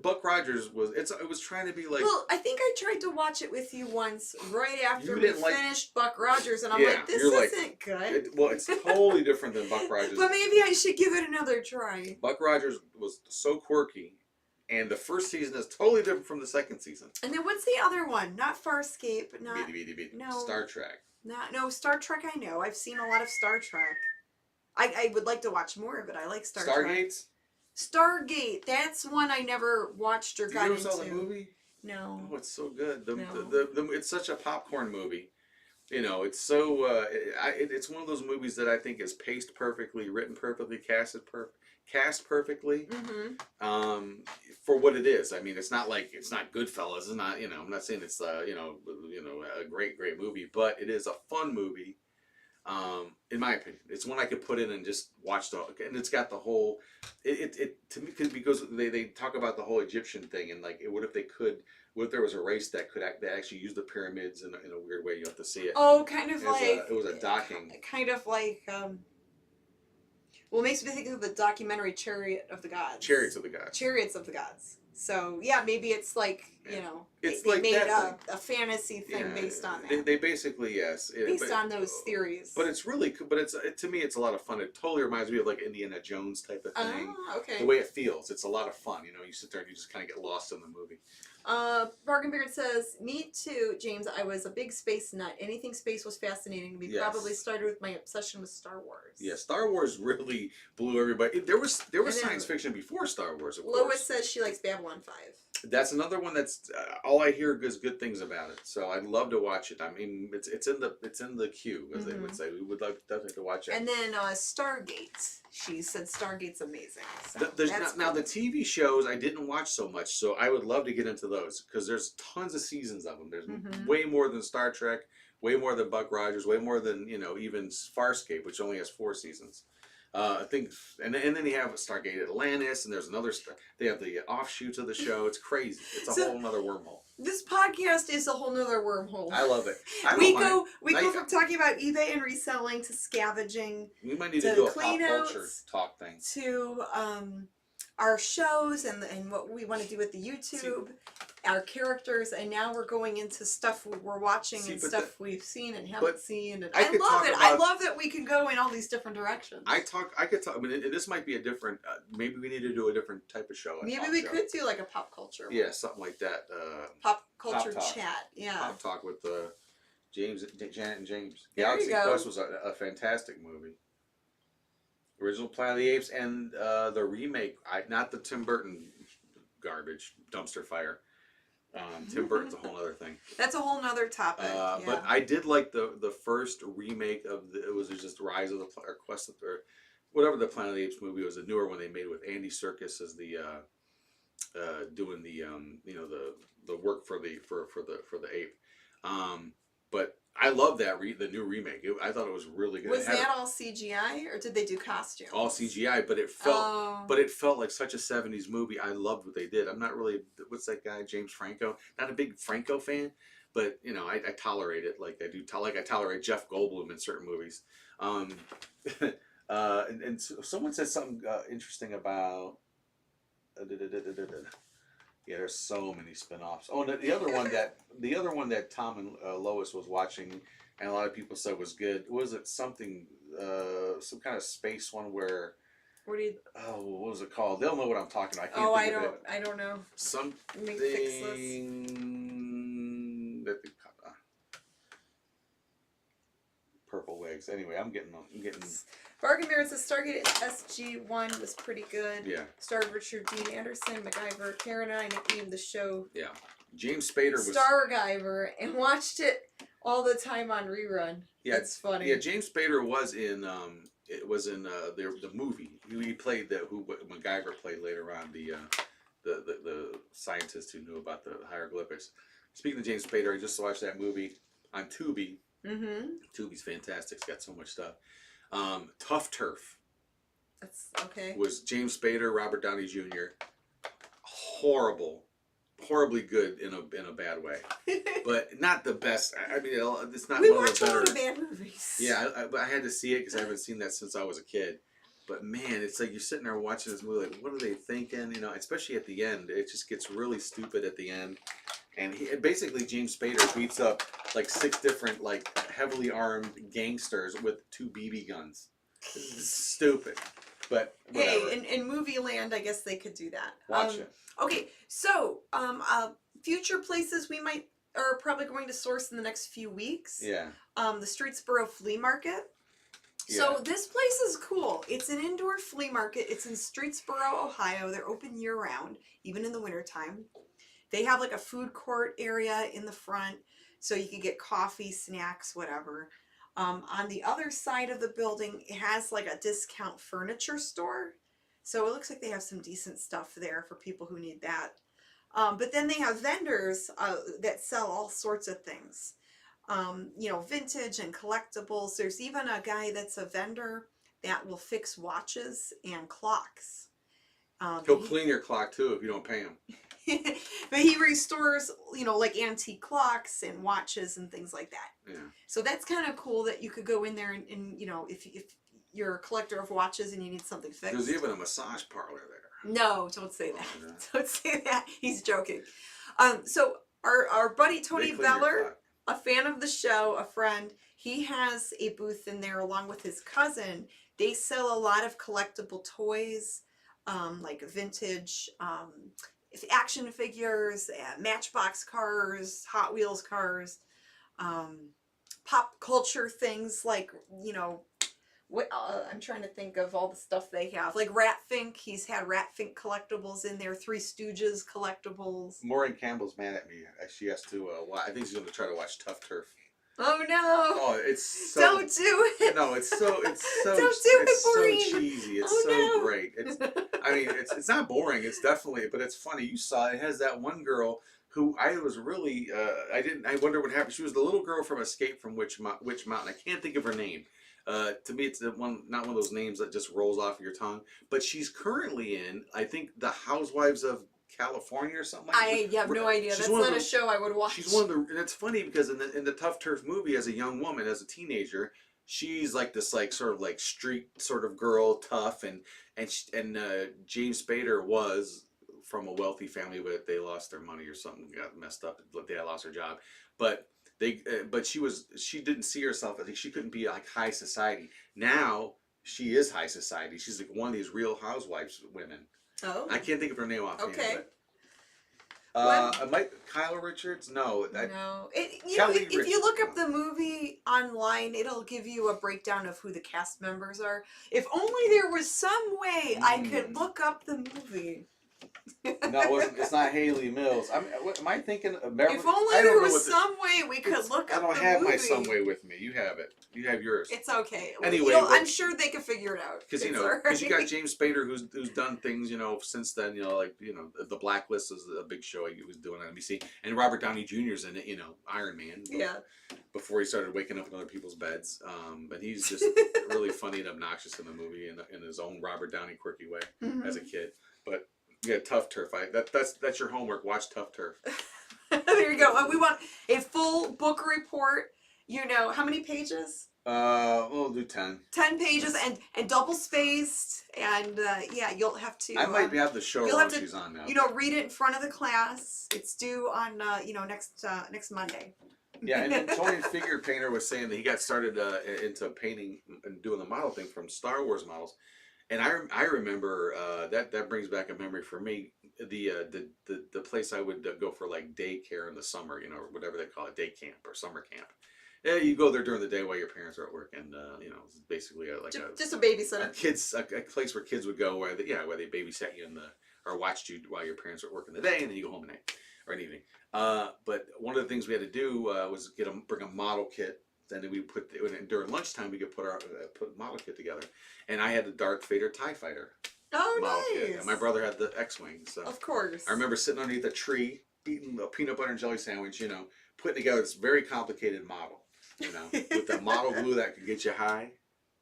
Buck Rogers it was trying to be like. Well, I think I tried to watch it with you once, right after we finished Buck Rogers, and I'm like, this isn't good. It's totally different than Buck Rogers. But maybe I should give it another try. Buck Rogers was so quirky, and the first season is totally different from the second season. And then what's the other one? Not Farscape, not no Star Trek. No, Star Trek. I know. I've seen a lot of Star Trek. I would like to watch more of it. I like Star Trek. Stargate, that's one I never watched or got into. Did you ever saw the movie? No. Oh, it's so good. It's such a popcorn movie. It's so. It's one of those movies that I think is paced perfectly, written perfectly, cast perfectly. Mm-hmm. For what it is. I mean, it's not Goodfellas. It's not. I'm not saying it's a great movie, but it is a fun movie. In my opinion, it's one I could put in and just watch and it's got the whole. It to me because they talk about the whole Egyptian thing and like what if they could. What if there was a race that could that actually use the pyramids in a weird way? You have to see it. Oh, kind of It was a docking. Kind of like. Well, it makes me think of the documentary Chariot of the Gods. Chariots of the Gods. Chariots of the Gods. So yeah, maybe it's like it's they like made that a fantasy thing based on that. They basically based on those theories. But it's really cool. But to me, it's a lot of fun. It totally reminds me of like Indiana Jones type of thing. Oh, okay. The way it feels, it's a lot of fun. You sit there and you just kind of get lost in the movie. Bargain Beard says, me too, James. I was a big space nut. Anything space was fascinating to me. Yes. Probably started with my obsession with Star Wars. Yeah, Star Wars really blew everybody. There was science fiction before Star Wars, of course. Lois says she likes Babylon 5. That's another one that's all I hear is good things about it. So I'd love to watch it. I mean, it's in the queue, as they would say. We would like definitely to watch it. And then Stargate. She said Stargate's amazing. So now the TV shows I didn't watch so much, so I would love to get into those because there's tons of seasons of them. There's way more than Star Trek, way more than Buck Rogers, way more than even Farscape, which only has 4 seasons. I think, and then you have Stargate Atlantis, and there's another. They have the offshoots of the show. It's crazy. It's a whole nother wormhole. This podcast is a whole nother wormhole. I love it. We go from talking about eBay and reselling to scavenging. We might need to do a pop culture talk thing. To our shows and what we want to do with the YouTube, our characters, and now we're going into stuff we're watching and stuff we've seen and haven't seen. And I love it. I love that we can go in all these different directions. I could talk. I mean, this might be a different. Maybe we need to do a different type of show. Maybe we could do like a pop culture one. Yeah, something like that. Pop culture chat. Yeah. Pop talk with Janet and James. There Galaxy you go. Quest was a fantastic movie. Original Planet of the Apes and the remake, not the Tim Burton garbage dumpster fire. Tim Burton's a whole other thing. That's a whole nother topic. But I did like the first remake of it was just Rise of the or Quest of, or whatever the Planet of the Apes movie was, a newer one they made with Andy Serkis as the doing the the work for the ape. But I love that the new remake. I thought it was really good. Was that all CGI or did they do costumes? All CGI, but it felt like such a 70s movie. I loved what they did. I'm not really what's that guy James Franco? Not a big Franco fan, but I tolerate it like I do. I tolerate Jeff Goldblum in certain movies. And someone said something interesting about. Yeah, there's so many spin-offs. Oh, the other one that Tom and Lois was watching, and a lot of people said was good. Was it something, some kind of space one where? What was it called? They'll know what I'm talking about. I don't know. Something that purple wigs. Anyway, I'm getting. Bargain Bear says Stargate SG-1 was pretty good. Yeah. Starred Richard Dean Anderson, MacGyver. Karen and I nicknamed the show. Yeah. James Spader was Stargyver and watched it all the time on rerun. Yeah, it's funny. Yeah, James Spader was in the movie. He played who MacGyver played later on, the scientist who knew about the hieroglyphics. Speaking of James Spader, I just watched that movie on Tubi. Mm-hmm. Tubi's fantastic. It's got so much stuff. Tough Turf. That's okay. Was James Spader, Robert Downey Jr. Horribly good in a bad way, but not the best. I mean, it's not. We one watch of the a lot better. of bad movies. Yeah, I had to see it because I haven't seen that since I was a kid. But man, it's like you're sitting there watching this movie, like, what are they thinking? Especially at the end, it just gets really stupid at the end. And basically James Spader beats up like 6 different like heavily armed gangsters with 2 BB guns. Stupid, but whatever. Hey, in movie land, I guess they could do that. Watch it. Okay, so future places we are probably going to source in the next few weeks. Yeah. The Streetsboro Flea Market. Yeah. So this place is cool. It's an indoor flea market. It's in Streetsboro, Ohio. They're open year round, even in the wintertime. They have like a food court area in the front, so you can get coffee, snacks, whatever. On the other side of the building, it has like a discount furniture store. So it looks like they have some decent stuff there for people who need that. But then they have vendors that sell all sorts of things. you know, vintage and collectibles. There's even a guy that's a vendor that will fix watches and clocks. He'll clean your clock too if you don't pay him. But he restores, you know, like antique clocks and watches and things like that. Yeah. So that's kind of cool that you could go in there and you know, if you're a collector of watches and you need something fixed. There's even a massage parlor there. No, don't say that. Oh, no. Don't say that. He's joking. So our buddy Tony They clean your Veller, clock. a fan of the show, a friend, he has a booth in there along with his cousin. They sell a lot of collectible toys, like vintage action figures, Matchbox cars, Hot Wheels cars, pop culture things like, you know, what I'm trying to think of all the stuff they have. Like Ratfink, he's had Ratfink collectibles in there, Three Stooges collectibles. Maureen Campbell's mad at me. She has to I think she's going to try to watch Tough Turf. Oh no! Oh, it's so... Don't do it! No, it's so Don't do it, Maureen! So cheesy. It's Oh, so no. great. It's, I mean, it's not boring. It's definitely, but it's funny. You saw it has that one girl who I was really, I wonder what happened. She was the little girl from Escape from Witch Mountain. I can't think of her name. To me, it's the one, not one of those names that just rolls off your tongue. But she's currently in, I think, The Housewives of California or something like that. I have no idea. She's That's one of not a the- show I would watch. She's one of the, and it's funny because in the Tough Turf movie, as a young woman, as a teenager, she's like this like sort of like street sort of girl, tough, and James Spader was from a wealthy family, but they lost their money or something, got messed up, they lost their job, but she didn't see herself. I think she couldn't be like high society. Now she is high society. She's like one of these Real Housewives women. Oh. I can't think of her name offhand. Okay. Might Kyla Richards? No. No. You know, Kelly if you Richards, look up no. the movie online, it'll give you a breakdown of who the cast members are. If only there was some way I could look up the movie. No, it's not Haley Mills. Am I thinking of Beverly? If only I don't there know was what the- some way we could look I up don't the have movie. my Someway with me. You have it. You have yours. It's okay. Anyway, You know, but- I'm sure they could figure it out. Because It's because you alright. got James Spader who's done things since then, like The Blacklist is a big show he was doing on NBC, and Robert Downey Jr.'s in it, Iron Man. Yeah. Before he started waking up in other people's beds, but he's just really funny and obnoxious in the movie in his own Robert Downey quirky way as a kid. But yeah, Tough Turf. That's your homework. Watch Tough Turf. There you go. We want a full book report. How many pages? We'll do 10. 10 pages and double spaced, and yeah, you'll have to. I might have the show you'll while have to, she's on now. read it in front of the class. It's due on next Monday. Yeah, and then Tony Figure Painter was saying that he got started into painting and doing the model thing from Star Wars models, and I remember that brings back a memory for me. The place I would go for like daycare in the summer, or whatever they call it, day camp or summer camp. Yeah, you go there during the day while your parents are at work, and it's basically just a babysitter. a place where kids would go where they babysat you or watched you while your parents were at work in the day, and then you go home at night or an evening. But one of the things we had to do was bring a model kit. Then we during lunchtime we could put a model kit together, and I had the Darth Vader TIE Fighter model Oh, kit, nice. and my brother had the X-wing. So Of course. I remember sitting underneath a tree eating a peanut butter and jelly sandwich, putting together this very complicated model, with the model glue that could get you high,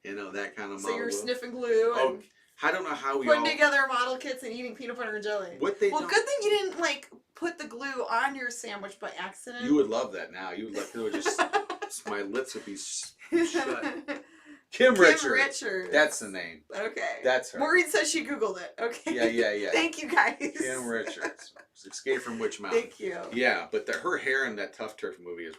that kind of model So you're glue. sniffing glue Oh, and I don't know how we putting all... together model kits and eating peanut butter and jelly. What they Well, don't... good thing you didn't put the glue on your sandwich by accident. You would love that now. You would like... It would just... my lips would be shut. Kim Richards. That's the name. Okay. That's her. Maureen says she Googled it. Okay. Yeah. Thank you, guys. Kim Richards. Escape from Witch Mountain. Thank you. Yeah, but her hair in that Tough Turf movie is...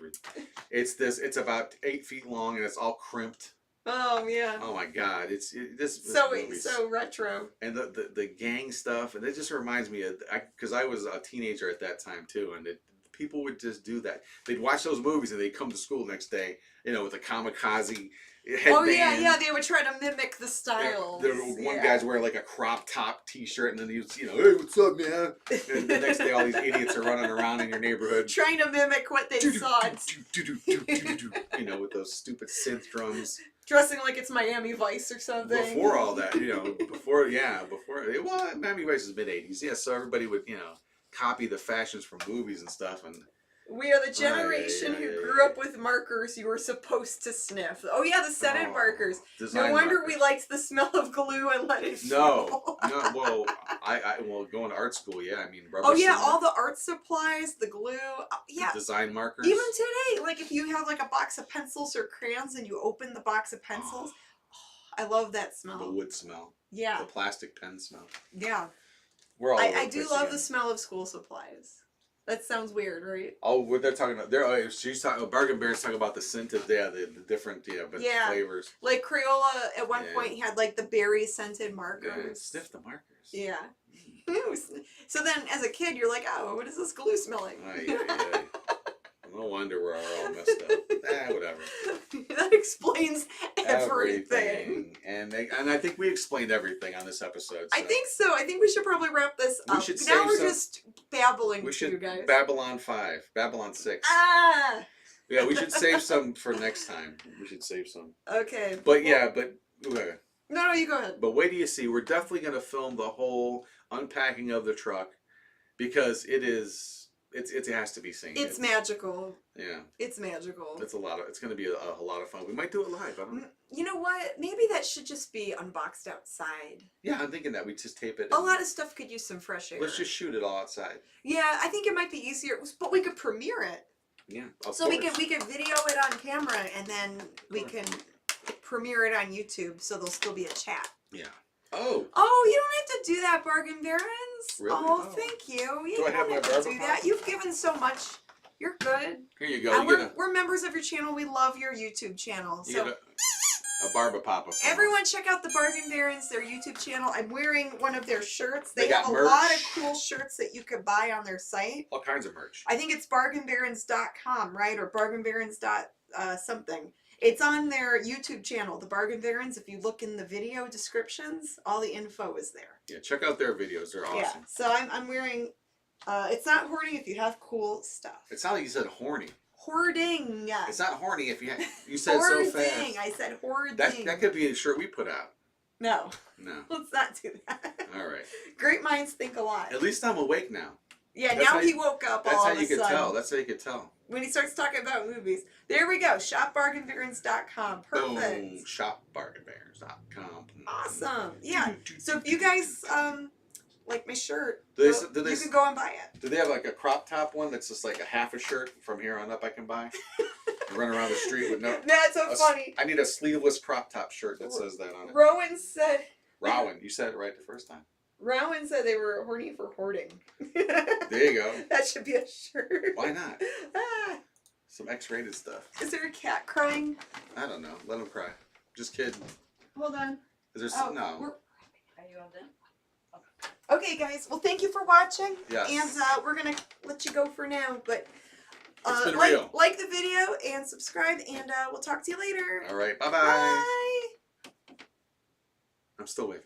It's about 8 feet long and it's all crimped. Oh, yeah. Oh my God! This movie's So retro. and the gang stuff, and it just reminds me of because I was a teenager at that time too, and people would just do that. They'd watch those movies and they'd come to school the next day, with a kamikaze headband. Oh yeah, they would try to mimic the styles. One guy's wearing like a crop top T-shirt, and then he was, hey, what's up, man? And the next day, all these idiots are running around in your neighborhood, trying to mimic what they saw, with those stupid synth drums. dressing like it's Miami Vice or something. Before all that, before Miami Vice is mid-'80s, yeah, so everybody would, copy the fashions from movies and stuff, and We are the generation who grew up with markers you were supposed to sniff. Oh yeah, the scented markers. No Design wonder markers. we liked the smell of glue and let it No, feel. no. Well, well, going to art school, yeah. I mean, rubber Oh yeah, cement, all the art supplies, the glue. Yeah. design markers. Even today, like if you have like a box of pencils or crayons and you open the box of pencils, I love that smell. The wood smell. Yeah. The plastic pen smell. Yeah. We're all over I the do place love again. the smell of school supplies. That sounds weird, right? Oh, what they're talking about? She's talking. Bargain Bear's talking about the scented, the different, but Yeah. flavors. Like Crayola at one Yeah. point had like the berry scented Yeah, markers. sniff the markers. Yeah. So then as a kid you're like, oh, what is this glue smelling? Ay, ay, ay. No wonder we're all messed up. Whatever. That explains everything. And I think we explained everything on this episode. I think so. I think we should probably wrap this We up. should Now save we're some- just babbling we to should you guys. Babylon 5, Babylon 6. Ah. Yeah, we should save some for next time. We should save some. Okay. But yeah, but okay. No, you go ahead. But wait till you see. We're definitely going to film the whole unpacking of the truck because it has to be seen. It's magical. Yeah. It's magical. It's going to be a lot of fun. We might do it live. I don't know. You know what? Maybe that should just be unboxed outside. Yeah, I'm thinking that we just tape it. A lot of stuff could use some fresh air. Let's just shoot it all outside. Yeah, I think it might be easier, but we could premiere it. Yeah. So we could video it on camera and then we can premiere it on YouTube, so there'll still be a chat. Yeah. Oh. Oh, you don't have to do that, Bargain Barons. Really? Oh, Oh. thank you. You Do I don't have my to barber do that. pop? You've given so much. You're good. Here you go. And You get we're members of your channel. We love your YouTube channel. So a barber papa. everyone check out the Bargain Barons, their YouTube channel. I'm wearing one of their shirts. They They have got a merch. lot of cool shirts that you could buy on their site. All kinds of merch. I think it's bargainbarons.com, right? Or bargainbarons something. It's on their YouTube channel, the Bargain Barons. If you look in the video descriptions, all the info is there. Yeah, check out their videos. They're awesome. Yeah. So I'm wearing. It's not hoarding if you have cool stuff. It sounded like you said horny. Hoarding. It's not horny if you said Hoarding. so fast. I said hoarding. That could be a shirt we put out. No. No. Let's not do that. All right. Great minds think alike. At least I'm awake now. Yeah, That's now how he you- woke up That's all how of a you could sudden. tell. That's how you could tell. When he starts talking about movies. There we go. ShopBargainBarons.com. Perfect. Boom. ShopBargainBears.com. Awesome. Yeah. So if you guys like my shirt, Do you they- can go and buy it. Do they have like a crop top one that's just like a half a shirt from here on up I can buy? I run around the street with no. That's so funny. I need a sleeveless crop top shirt that says that on it. Rowan said Rowan, you said it right the first time. Rowan said they were horny for hoarding. There you go. That should be a shirt. Why not? Ah, Some X-rated stuff. is there a cat crying? I don't know. Let him cry. Just kidding. Hold on. Is there Oh, no? we're- Are you all done? Okay, guys. Well, thank you for watching. Yes. And we're gonna let you go for now, but It's been like real. like the video and subscribe, and we'll talk to you later. All right. Bye-bye. Bye. I'm still waving.